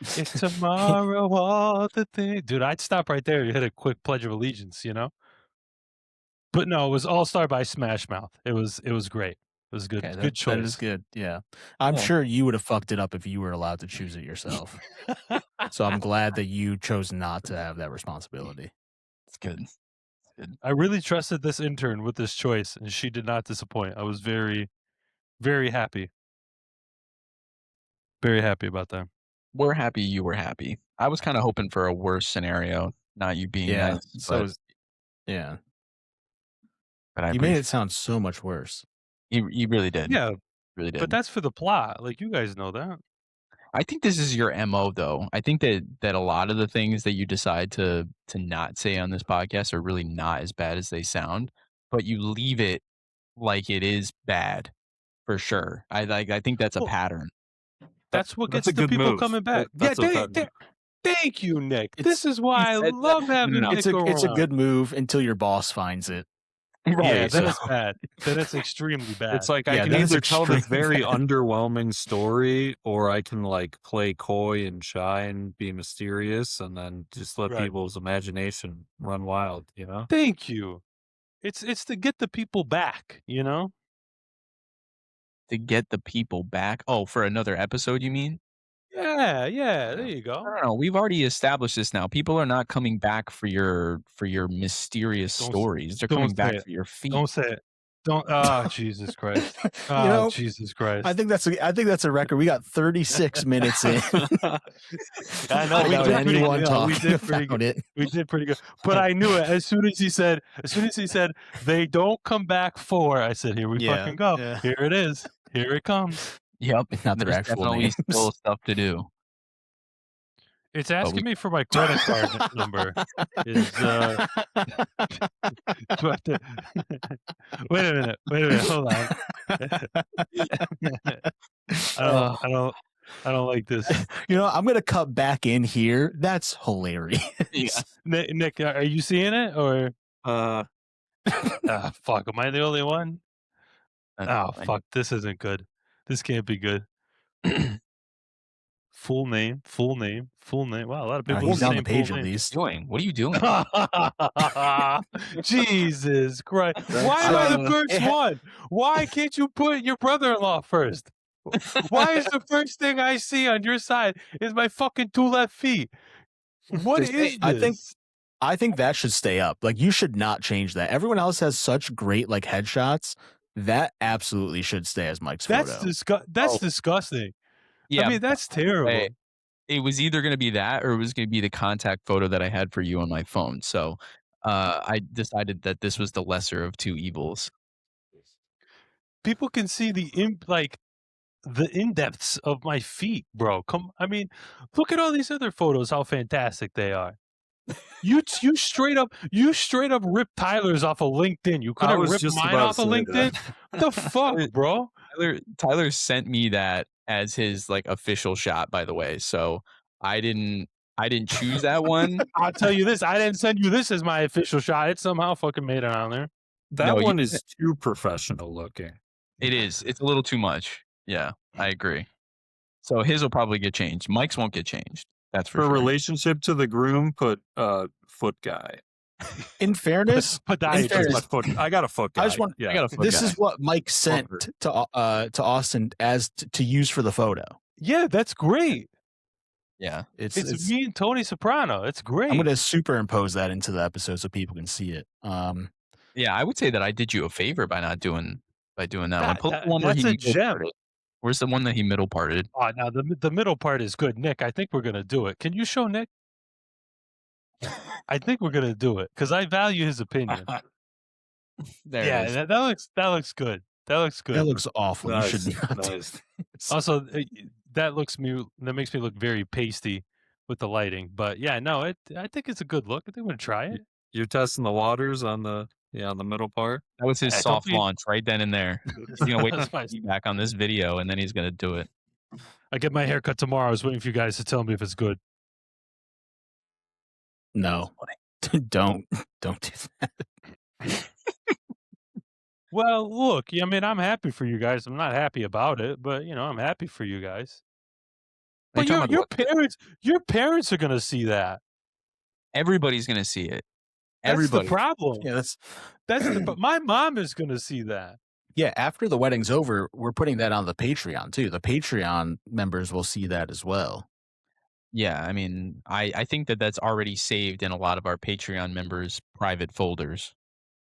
It's tomorrow all the things. Dude, I'd stop right there. You hit a quick Pledge of Allegiance, you know. But no, it was All Star by Smash Mouth. It was great. It was good. Okay, Good choice. That is good. Yeah. I'm Yeah. sure you would have fucked it up if you were allowed to choose it yourself. So I'm glad that you chose not to have that responsibility. It's good. I really trusted this intern with this choice, and she did not disappoint. I was very, very happy. Very happy about that. We're happy you were happy. I was kind of hoping for a worse scenario, not you being Yeah. nice, So but, is, yeah. but I You made appreciate it sound so much worse. you really did. Yeah, Really but did. that's for the plot. Like, you guys know that. I think this is your MO though. I think that a lot of the things that you decide to not say on this podcast are really not as bad as they sound, but you leave it like it is bad for sure. I think that's a Well, pattern. That's what That's gets a the good people move. coming back. That's yeah, a fair- thank you, Nick. It's- This is why I said that. love having No. Nick It's a around. good move until your boss finds it. Yeah, Right. then it's bad. Then it's extremely bad. It's like I Yeah, can that is either tell this extremely very bad. underwhelming story, or I can like play coy and shy and be mysterious, and then just let Right. people's imagination run wild. You know? Thank you. It's to get the people back, you know? To get the people back. Oh, for another episode, you mean? Yeah, there you go. No. We've already established this now. People are not coming back for your mysterious Don't s- stories. They're don't coming say back it. for your feet. Don't say it. Don't. Oh, Jesus Christ. You Oh, know, Jesus Christ. I think that's a record. We got 36 minutes in. I know, we without did pretty anyone good. talking We did pretty about good. it. We did pretty good. But I knew it as soon as he said they don't come back for. I said, here we fucking go. Yeah. Here it is. Here it comes. Yep. Not their There's actual definitely names. still stuff to do. It's we- asking me for my credit card number. Is wait a minute. Hold on. I don't like this. You know, I'm gonna cut back in here. That's hilarious. Yeah. Nick, are you seeing it or? Fuck. Am I the only one? Oh, fuck. This isn't good. This can't be good. Full name. Wow, a lot of people. He's with on the same page full at name. least. What are you doing? Jesus Christ. Why am I the first one? Why can't you put your brother-in-law first? Why is the first thing I see on your side is my fucking 2 left feet? What is this? I think that should stay up. Like, you should not change that. Everyone else has such great like headshots. That absolutely should stay as Mike's That's photo. That's disgusting. Yeah. I mean, that's terrible. It was either going to be that or it was going to be the contact photo that I had for you on my phone. So I decided that this was the lesser of two evils. People can see the in-depths of my feet, bro. I mean, look at all these other photos, how fantastic they are. You straight up ripped Tyler's off of LinkedIn. You could have was ripped just mine about off to of say LinkedIn. What the fuck, bro? Tyler sent me that as his like official shot, by the way. So I didn't choose that one. I'll tell you this, I didn't send you this as my official shot. It somehow fucking made it on there. That No, one is too professional looking. It is. It's a little too much. Yeah, I agree. So his will probably get changed. Mike's won't get changed. That's for For sure. relationship to the groom, put foot guy. In fairness, Podiatrist. I got a foot guy. I just want- yeah. I got a foot this guy. is what Mike sent Fucker. to Austin as to use for the photo. Yeah, that's great. Yeah. It's me and Tony Soprano. It's great. I'm going to superimpose that into the episode so people can see it. Yeah, I would say that I did you a favor by doing that one. Pull the one where that's he a gem. middle parted. Where's the one that he middle parted? Oh, now the middle part is good. Nick, I think we're going to do it. Can you show Nick? I think we're going to do it because I value his opinion. There Yeah, it is. that looks good. That looks good. that looks awful. Nice, You should not do nice. this. Also, that makes me look very pasty with the lighting. But yeah, no, I think it's a good look. I think we're gonna try it. You're testing the waters on the middle part. That was his Don't soft be- launch right then and there. He's gonna wait That's for fine. feedback on this video and then he's gonna do it. I get my haircut tomorrow. I was waiting for you guys to tell me if it's good. No, don't do that. Well, look, I mean, I'm happy for you guys. I'm not happy about it, but I'm happy for you guys. Are you But talking about your parents are gonna see that. Everybody's gonna see it. That's Everybody. the problem. Yeah, But my mom is gonna see that. yeah. After the wedding's over, we're putting that on the Patreon too. The Patreon members will see that as well. Yeah, I mean, I think that that's already saved in a lot of our Patreon members' private folders.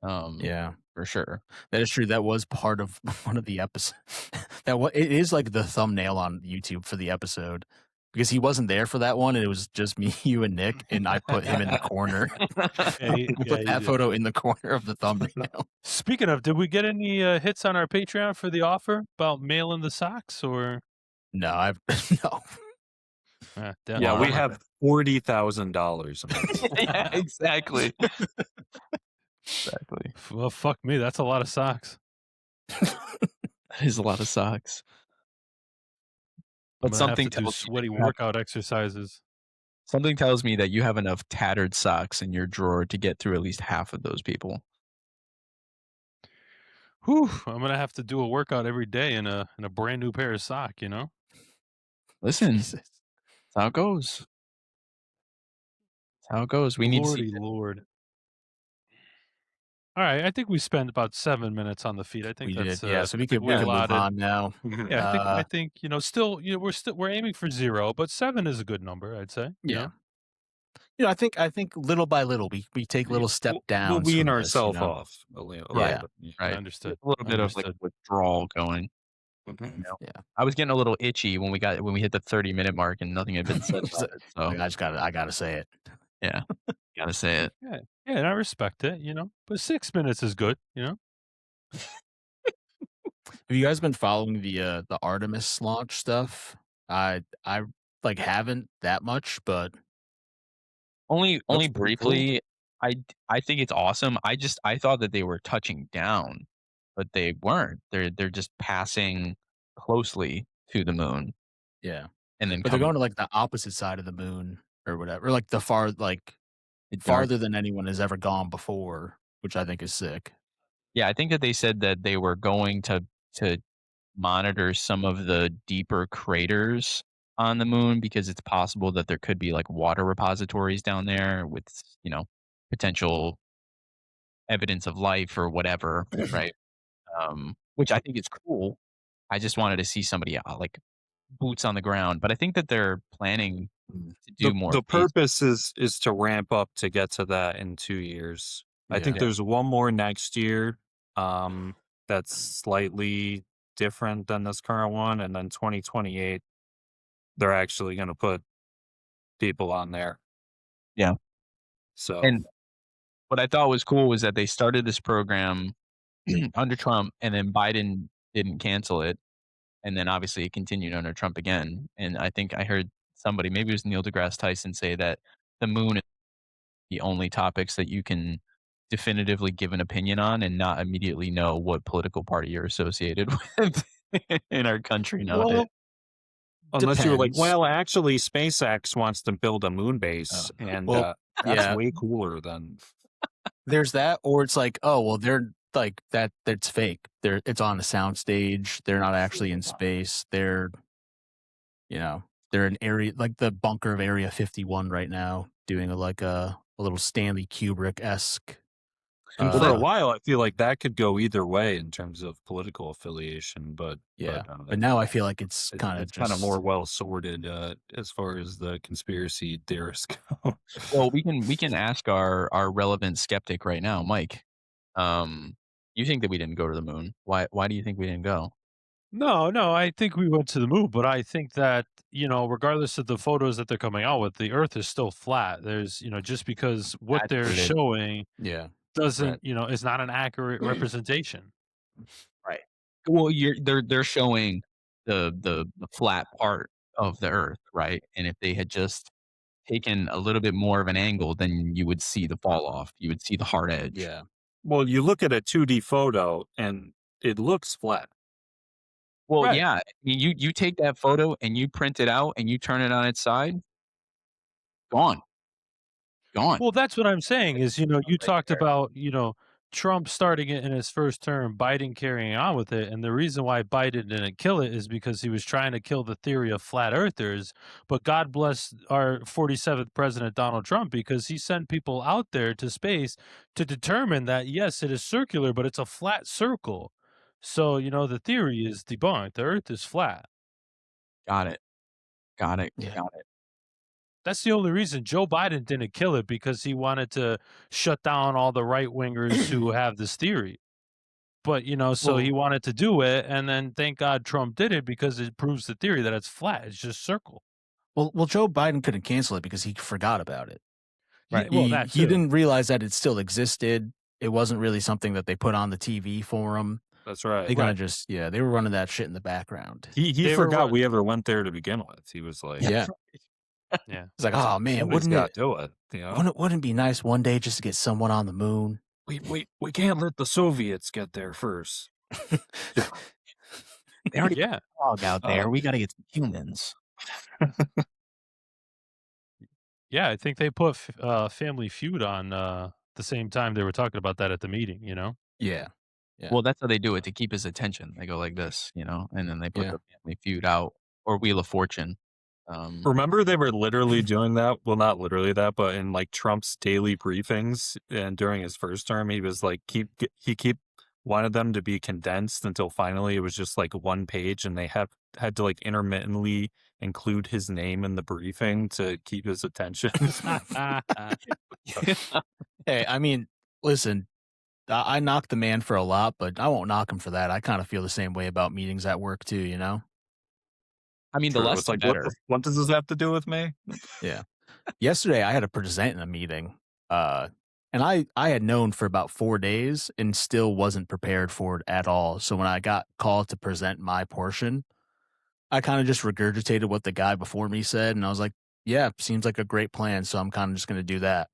Yeah, for sure. That is true. That was part of one of the episodes. It is like the thumbnail on YouTube for the episode because he wasn't there for that one, and it was just me, you, and Nick, and I put him in the corner. Yeah, We put that photo in the corner of the thumbnail. Speaking of, did we get any hits on our Patreon for the offer about mailing the socks or? No, I've no. Yeah, we have $40,000. Yeah, exactly. Exactly. Well, fuck me. That's a lot of socks. That is a lot of socks. I'm But gonna something have to do tells me sweaty that you have- workout exercises. something tells me that you have enough tattered socks in your drawer to get through at least half of those people. Whew, I'm gonna have to do a workout every day in a brand new pair of sock. You know. Listen, Jesus. that's how it goes. That's how it goes. We need to Lordy see. Lord. All right, I think we spent about 7 minutes on the feed. I think We that's did, yeah. So we could we move allotted. on now. Yeah, I think still we're aiming for 0, but 7 is a good number. I'd say. You Yeah. know? I think little by little we take little step down. We'll wean ourselves off a little Yeah. bit. Right. Understood. A little bit of like Understood. withdrawal going. Mhm. You know? Yeah. I was getting a little itchy when we hit the 30-minute mark and nothing had been said about it. So I gotta say it. gotta say it. Yeah, and I respect it. But 6 minutes is good. Have you guys been following the Artemis launch stuff? I like haven't that much, but Only pretty briefly. I think it's awesome. I thought that they were touching down, but they weren't. They're just passing closely to the moon yeah. and then But they're coming going to like the opposite side of the moon or whatever, or like the dark. farther than anyone has ever gone before, which I think is sick. Yeah, I think that they said that they were going to monitor some of the deeper craters on the moon because it's possible that there could be like water repositories down there with, potential evidence of life or whatever, right? Which I think is cool. I just wanted to see somebody like boots on the ground, but I think that they're planning to do more. The purpose is to ramp up to get to that in 2 years. I think Yeah. there's one more next year that's slightly different than this current one, and then 2028 they're actually going to put people on there. Yeah. So And what I thought was cool was that they started this program under Trump, and then Biden didn't cancel it, and then obviously it continued under Trump again. And I think I heard somebody, maybe it was Neil deGrasse Tyson, say that the moon is the only topics that you can definitively give an opinion on and not immediately know what political party you're associated with in our country nowadays. Well, unless you were like, depends. well, actually, SpaceX wants to build a moon base, and well, that's yeah. way cooler than. There's that, or it's like, oh well, they're like that. That's fake. It's on a soundstage. They're not actually in space. They're in area like the bunker of Area 51 right now, doing a little Stanley Kubrick-esque. And for a while, I feel like that could go either way in terms of political affiliation, but but now I feel like it's kind of more well sorted as far as the conspiracy theorists go. Well, we can ask our relevant skeptic right now, Mike. You think that we didn't go to the moon? Why do you think we didn't go? No, I think we went to the moon, but I think that, regardless of the photos that they're coming out with, the Earth is still flat. There's, just because what they're Accurate. showing yeah. doesn't, is not an accurate representation. Right. Well, they're showing the flat part of the Earth, right? And if they had just taken a little bit more of an angle, then you would see the fall off. You would see the hard edge. Yeah. Well, you look at a 2D photo and it looks flat. Well, Right. yeah. I mean, you take that photo and you print it out and you turn it on its side, gone. Well, that's what I'm saying is, you talked about, Trump starting it in his first term, Biden carrying on with it. And the reason why Biden didn't kill it is because he was trying to kill the theory of flat earthers. But God bless our 47th president, Donald Trump, because he sent people out there to space to determine that, yes, it is circular, but it's a flat circle. So, the theory is debunked. The earth is flat. Got it. Yeah. Got it. That's the only reason Joe Biden didn't kill it, because he wanted to shut down all the right wingers who have this theory. But so he Well, wanted to do it, and then thank God Trump did it because it proves the theory that it's flat. It's just circle. well, Joe Biden couldn't cancel it because he forgot about it. Right. Well, that He too. didn't realize that it still existed. It wasn't really something that they put on the TV for him. That's right. They kind Right. of just they were running that shit in the background. He They were forgot run- we ever went there to begin with. He was like, Yeah, Yeah. it's like, oh man, somebody's wouldn't got it to do it. You know, wouldn't it be nice one day just to get someone on the moon? we can't let the Soviets get there first. They already Yeah. dog out there. Oh. We got to get some humans. Yeah. I think they put Family Feud on the same time they were talking about that at the meeting. Yeah, Yeah. Well, that's how they do it to keep his attention. They go like this, and then they put Yeah. the Family Feud out or Wheel of Fortune. Remember, they were literally doing that. Well, not literally that, but in like Trump's daily briefings and during his first term, he was like, he wanted them to be condensed until finally it was just like one page, and they had to like intermittently include his name in the briefing to keep his attention. Hey, I mean, listen, I knock the man for a lot, but I won't knock him for that. I kind of feel the same way about meetings at work too. I mean, the True. less It's the like, better. what does this have to do with me? Yesterday, I had to present in a meeting, and I had known for about 4 days and still wasn't prepared for it at all. So when I got called to present my portion, I kind of just regurgitated what the guy before me said, and I was like, "Yeah, seems like a great plan." So I'm kind of just going to do that.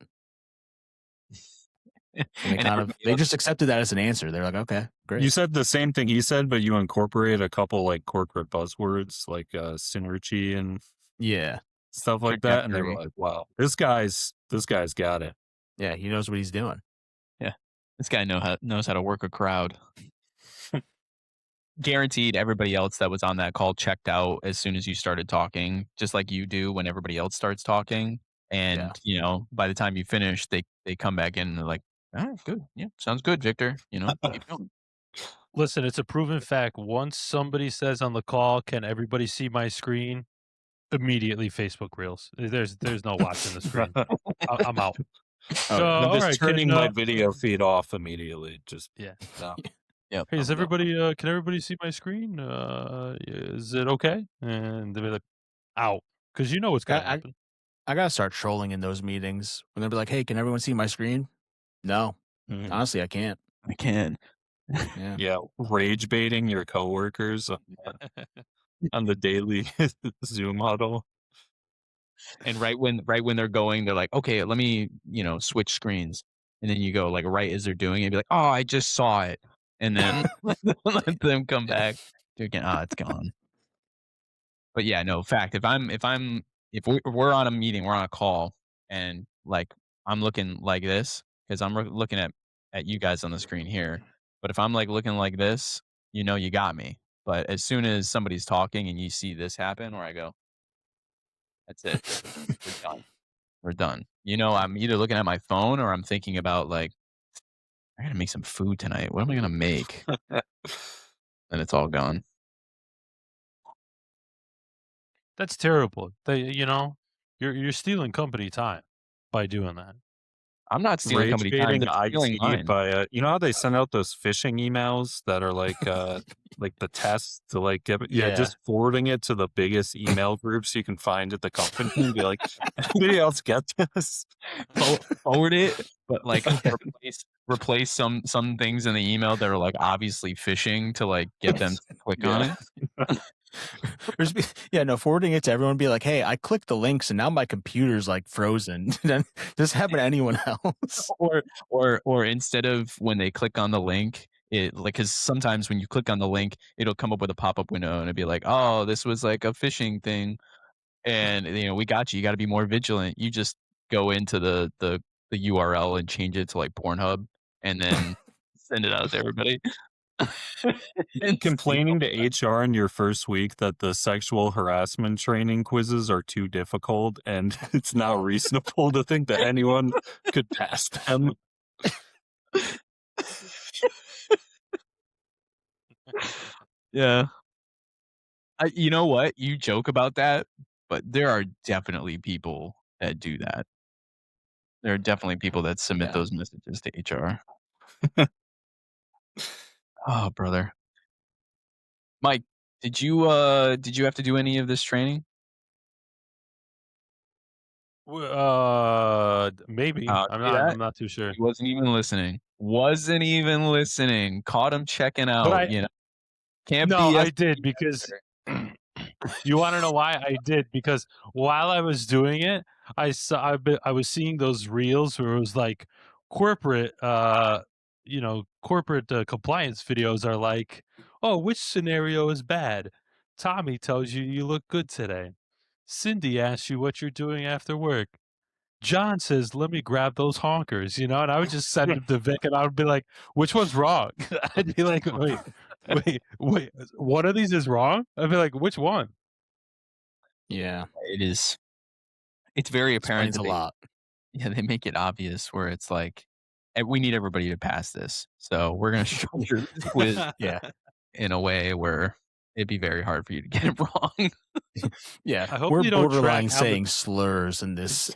And And everybody they else- just accepted that as an answer. They're like, "Okay, great." You said the same thing he said, but you incorporated a couple like corporate buzzwords like synergy and Yeah, stuff like that, and they were Trajectory. like, "Wow, this guy's got it." yeah, he knows what he's doing. This guy knows how to work a crowd. Guaranteed everybody else that was on that call checked out as soon as you started talking, just like you do when everybody else starts talking. And, by the time you finish, they come back in and they're like, all right, good. Yeah, sounds good, Victor. Keep going. Listen, it's a proven fact. Once somebody says on the call, "Can everybody see my screen?" Immediately Facebook Reels. There's no watching the screen. I'm out. Oh, Uh, I'm all just right, turning can, my video feed off immediately. Just Yeah. no. Yep. Hey, is thumbs up. everybody? Can everybody see my screen? Is it okay? And they'll be like, "Out," because you know what's gonna happen. I gotta start trolling in those meetings when they'll be like, "Hey, can everyone see my screen?" No, Mhm. honestly, I can't. I can. Yeah, Yeah, rage baiting your coworkers on the daily Zoom huddle. And right when they're going, they're like, okay, let me, switch screens. And then you go like right as they're doing it, be like, oh, I just saw it. And then let them come back. They're again, it's gone. But yeah, no, fact. If we're on a meeting, we're on a call, and like I'm looking like this, because I'm looking at you guys on the screen here. But if I'm like looking like this, you got me. But as soon as somebody's talking and you see this happen, where I go, that's it. We're done. We're done. I'm either looking at my phone or I'm thinking about like, I gotta make some food tonight. What am I gonna make? And it's all gone. That's terrible. You're stealing company time by doing that. I'm not stealing Rage company time. baiting They're stealing IT mine. by you know how they send out those phishing emails that are like like the test to like get Yeah. just forwarding it to the biggest email groups you can find at the company and be like, anybody else get this? Forward it, but like replace some things in the email that are like obviously phishing to like get them to click on it. Forwarding it to everyone, be like, "Hey, I clicked the links and now my computer's like frozen." Does this happen to anyone else? Or instead of when they click on the link, it like, because sometimes when you click on the link, it'll come up with a pop-up window and it'll be like, oh, this was like a phishing thing, and we got you. You got to be more vigilant. You just go into the URL and change it to like Pornhub, and then send it out to everybody. And complaining to HR in your first week that the sexual harassment training quizzes are too difficult and it's not reasonable to think that anyone could pass them. Yeah. You know what? You joke about that, but there are definitely people that do that. There are definitely people that submit Yeah. those messages to HR. Oh, brother. Mike, did you have to do any of this training? Maybe. I'm See not. that? I'm not too sure. He wasn't even listening. Wasn't even listening. Caught him checking out. I- You know, can't No, be. I did because you want to know why I did? Because while I was doing it, I was seeing those reels where it was like corporate, corporate compliance videos are like, oh, which scenario is bad? Tommy tells you you look good today. Cindy asks you what you're doing after work. John says, "Let me grab those honkers," and I would just send them to Vic, and I would be like, "Which one's wrong?" I'd be like, "Wait, one of these is wrong." I'd be like, "Which one?" Yeah, It is. It's very apparent explains that a lot. they make it obvious where it's like, we need everybody to pass this, so we're gonna structure this quiz Yeah, in a way where it'd be very hard for you to get it wrong. yeah. I hope We're you don't track borderline how the- saying slurs in this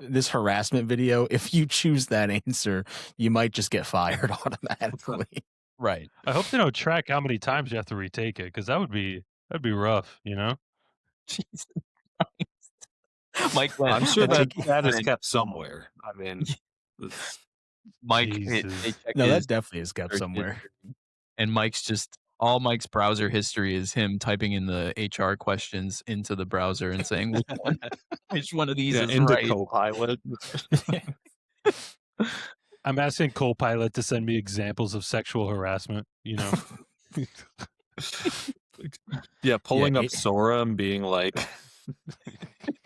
this harassment video. If you choose that answer, you might just get fired automatically. Right. I hope they don't track how many times you have to retake it, because that'd be rough, Jesus Christ. Mike went. I'm sure that think- that is kept somewhere. I mean, it's- Mike. Jesus. They checked No, his that definitely is kept search somewhere. history, and all Mike's browser history is him typing in the HR questions into the browser and saying which one of these yeah, is into right. Copilot. I'm asking Copilot to send me examples of sexual harassment. Yeah, pulling up it- Sora and being like,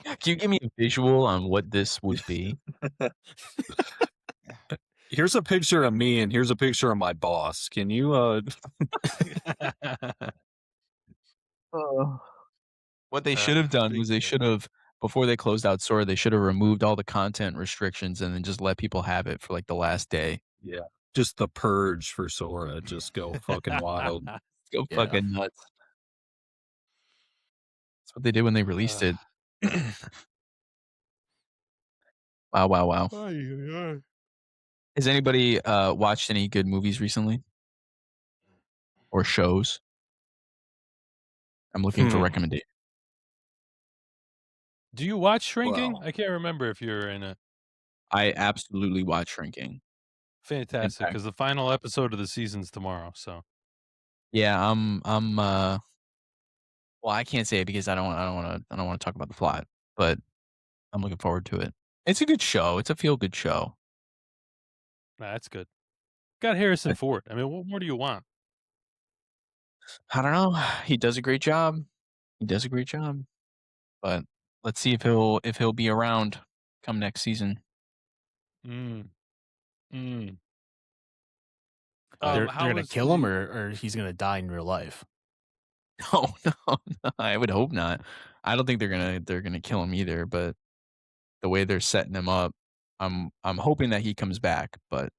Can you give me a visual on what this would be? here's a picture of me and here's a picture of my boss. Can you What they should have done was they should have, before they closed out Sora, they should have removed all the content restrictions and then just let people have it for like the last day. yeah, just the purge for Sora, just go fucking wild. Go Yeah. fucking nuts. That's what they did when they released it. Wow. Has anybody watched any good movies recently? Or shows? I'm looking for recommendations. Do you watch Shrinking? Well- I can't remember if you're in it. I absolutely watch Shrinking. Fantastic, fact- because the final episode of the season's tomorrow. So Yeah, I'm well, I can't say it because I don't want to talk about the plot, but I'm looking forward to it. It's a good show. It's a feel good show. that's good. Got Harrison Ford. I mean, what more do you want? I don't know. He does a great job. But let's see if he'll be around come next season. Mm. They're How gonna was kill the- him, or he's gonna die in real life. No, I would hope not. I don't think they're gonna kill him either. But the way they're setting him up, I'm hoping that he comes back. But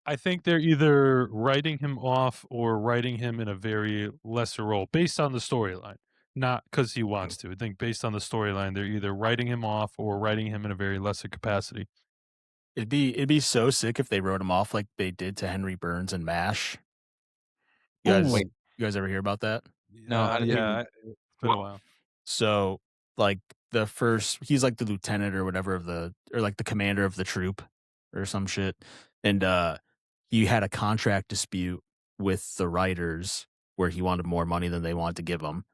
I think they're either writing him off or writing him in a very lesser role based on the storyline, not because he wants to. I think based on the storyline, they're either writing him off or writing him in a very lesser capacity. It'd be so sick if they wrote him off like they did to Henry Burns and MASH. You guys, Ooh. you guys ever hear about that? No, I didn't yeah, it's been a while. So like he's like the lieutenant or whatever or like the commander of the troop or some shit. And he had a contract dispute with the writers where he wanted more money than they wanted to give him.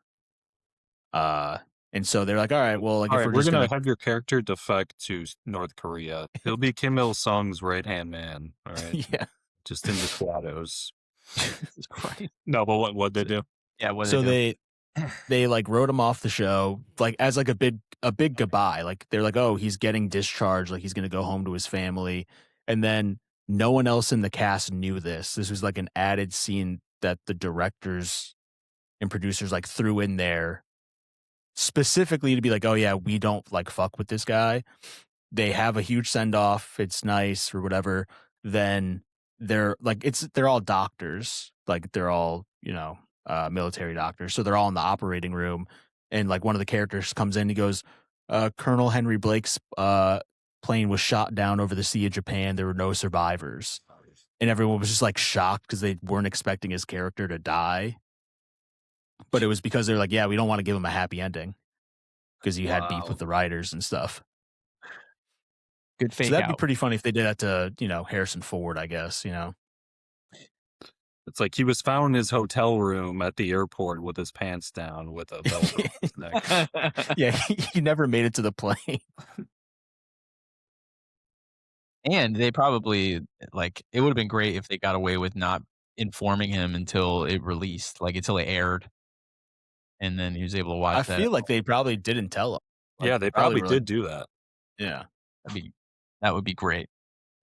And so they're like, all right, well, like All if right, we're we're just gonna gonna have your character defect to North Korea. He'll be Kim Il Sung's right hand man. All right, yeah. just in the shadows. Jesus Christ. No, but what they do? Yeah. What So they they like wrote him off the show like as like a big goodbye. Like they're like, oh, he's getting discharged, like he's gonna go home to his family. And then no one else in the cast knew this. This was like an added scene that the directors and producers like threw in there specifically to be like, oh yeah, we don't like fuck with this guy. They have a huge send off, it's nice or whatever. Then they're all doctors, like they're all, military doctors. So they're all in the operating room, and like one of the characters comes in, he goes, Colonel Henry Blake's plane was shot down over the Sea of Japan. There were no survivors. and everyone was just like shocked because they weren't expecting his character to die. But it was because they're like, yeah, we don't want to give him a happy ending because he had beef with the writers and stuff. Good fake So that'd be out. pretty funny if they did that to, Harrison Ford, I guess, It's like he was found in his hotel room at the airport with his pants down with a belt around his neck. Yeah, he never made it to the plane. And they probably like it would have been great if they got away with not informing him until it released, like until it aired, and then he was able to watch I that. feel like they probably didn't tell him. Like, Yeah, they probably were did like, do that. yeah. That would be great.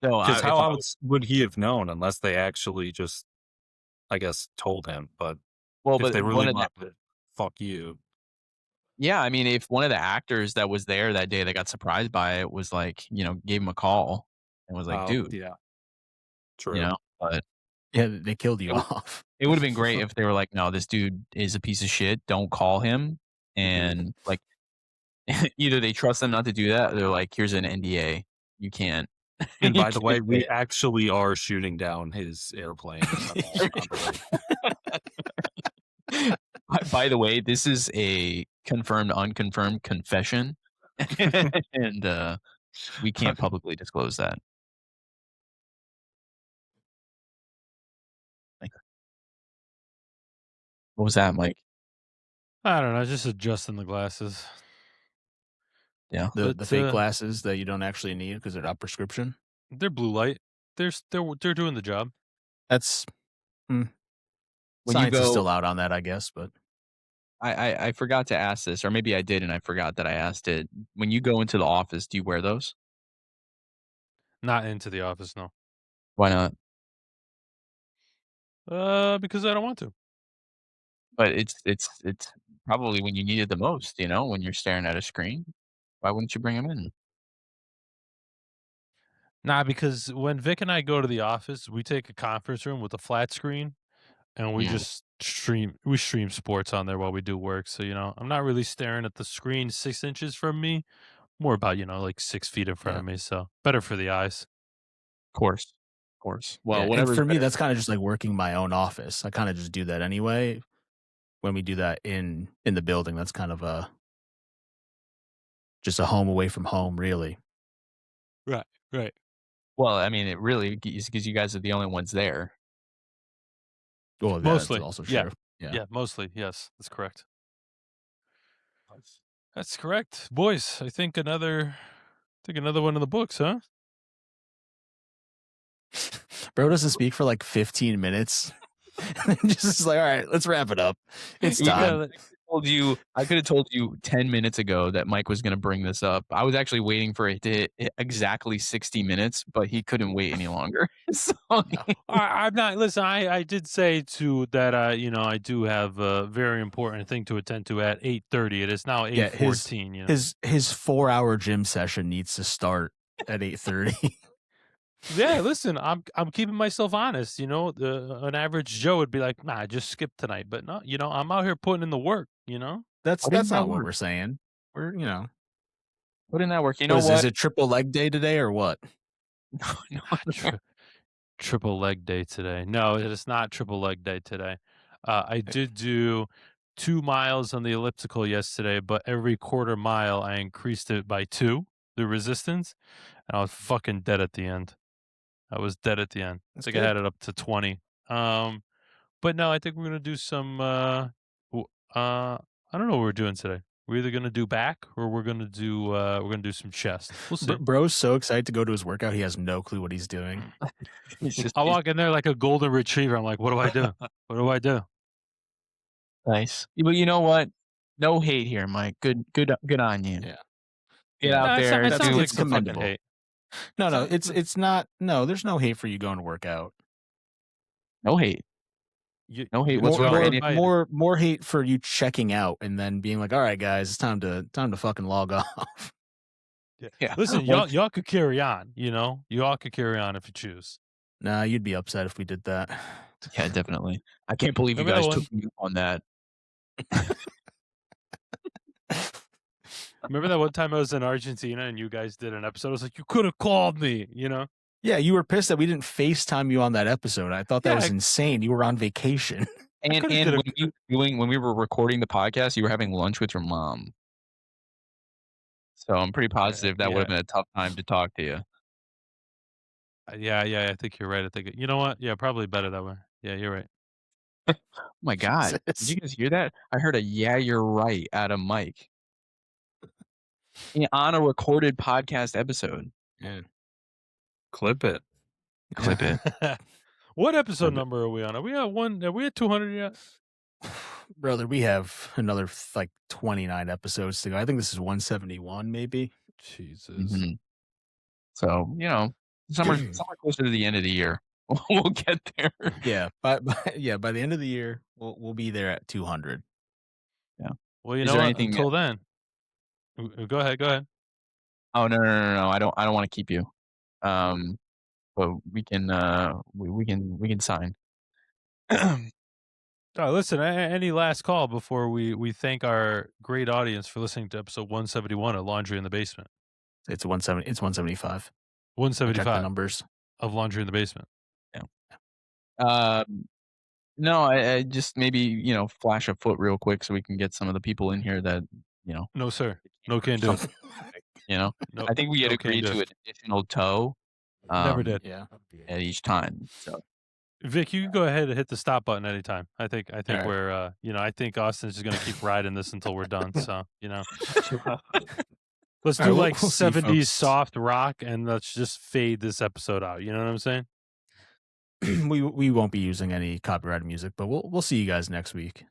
So Because if how I else would he have known unless they actually just, I guess, told him? But well, if but they one really of the, want to, fuck you. yeah, I mean, if one of the actors that was there that day that got surprised by it was like, gave him a call and was like, dude, yeah, true. But Yeah, they killed you It w- off. it would have been great if they were like, no, this dude is a piece of shit. Don't call him. And like, either they trust them not to do that, or they're like, here's an NDA. You can't. And you by the way, can't we say it. actually are shooting down his airplane. By the way, this is a confirmed, unconfirmed confession. And we can't publicly disclose that. What was that, Mike? I don't know. Just adjusting the glasses. Yeah. The But, fake glasses that you don't actually need because they're not prescription. They're blue light. They're doing the job. That's When you science is go, still out on that, I guess. But I forgot to ask this, or maybe I did and I forgot that I asked it. When you go into the office, do you wear those? Not into the office, no. Why not? Because I don't want to. But it's probably when you need it the most, when you're staring at a screen. Why wouldn't you bring them in? Nah, because when Vic and I go to the office, we take a conference room with a flat screen, and we just stream sports on there while we do work. So I'm not really staring at the screen 6 inches from me. More about like 6 feet in front of me. So better for the eyes. Of course. Well, yeah, and whatever. for me, that's kind of just like working my own office. I kind of just do that anyway. When we do that in the building, that's kind of just a home away from home, really. Right. Well, I mean, it really is because you guys are the only ones there. Well, Mostly, that's also true. Yeah, mostly. Yes, that's correct. That's correct, boys. I think another one in the books, huh? Bro doesn't speak for like 15 minutes. Just like, all right, let's wrap it up. It's time. I could have told you 10 minutes ago that Mike was going to bring this up. I was actually waiting for it to hit exactly 60 minutes, but he couldn't wait any longer. So I'm not. Listen, I did say to that. I do have a very important thing to attend to at 8:30. It is now 8:14. His 4-hour gym session needs to start at 8:30. Yeah, listen, I'm keeping myself honest. An average Joe would be like, "Nah, just skip tonight." But no, I'm out here putting in the work. That's What is not that what word? we're saying. We're What in that work? You know is, what? is it triple leg day today or what? No. Triple leg day today. No, it is not triple leg day today. I did do 2 miles on the elliptical yesterday, but every quarter mile I increased it by 2, the resistance, and I was fucking dead at the end. I was dead at the end. That's I think I had it up to 20. But no, I think we're gonna do some. I don't know what we're doing today. We're either gonna do back or we're gonna do some chest. We'll see. Bro's so excited to go to his workout, he has no clue what he's doing. I walk in there like a golden retriever. I'm like, what do I do? What do I do? Nice. But you know what? No hate here, Mike. Good on you. Yeah. Get out there. It That's- sounds like it's some fucking commendable. hate. No, it's not. No, there's no hate for you going to work out. No hate. You- No hate you- whatsoever. you're And if- invited. more hate for you checking out and then being like, all right, guys, it's time to fucking log off. Yeah. Listen, y'all could carry on. Y'all could carry on if you choose. Nah, you'd be upset if we did that. Yeah, definitely. I can't believe you Remember guys that took me on that. Remember that one time I was in Argentina and you guys did an episode? I was like, you could have called me. Yeah, you were pissed that we didn't FaceTime you on that episode. I thought that Yeah, was I- insane. You were on vacation. And could've did when we were recording the podcast, you were having lunch with your mom. So I'm pretty positive that would have been a tough time to talk to you. Yeah, I think you're right. I think you know what? Yeah, probably better that way. Yeah, you're right. Oh my god. Did Jesus. you guys hear that? I heard a "yeah, you're right" out of Mike. Yeah, on a recorded podcast episode. Yeah. Clip it. Clip it. What episode Clip it. number are we on? Are we at one? Are we at 200 yet? Brother, we have another like 29 episodes to go. I think this is 171, maybe. Jesus. Mhm. So, somewhere closer to the end of the year, we'll get there. Yeah, by the end of the year, we'll be there at 200. Well, you Is know there what? anything- Until then, go ahead. Oh no! I don't want to keep you. But we can we can sign. Listen, any last call before we thank our great audience for listening to episode 171 of Laundry in the Basement. It's 170. It's 175. I checked the 175 numbers. of Laundry in the Basement. No, I just maybe flash a foot real quick so we can get some of the people in here that No, sir. No can do. No, I think we had no can agreed do. to an additional toe. Never did. Yeah. At each time. So Vic, you can go ahead and hit the stop button anytime. I think right. we're I think Austin's just gonna keep riding this until we're done. So let's do All right, like we'll see, 70s folks. soft rock and let's just fade this episode out. You know what I'm saying? we won't be using any copyrighted music, but we'll see you guys next week.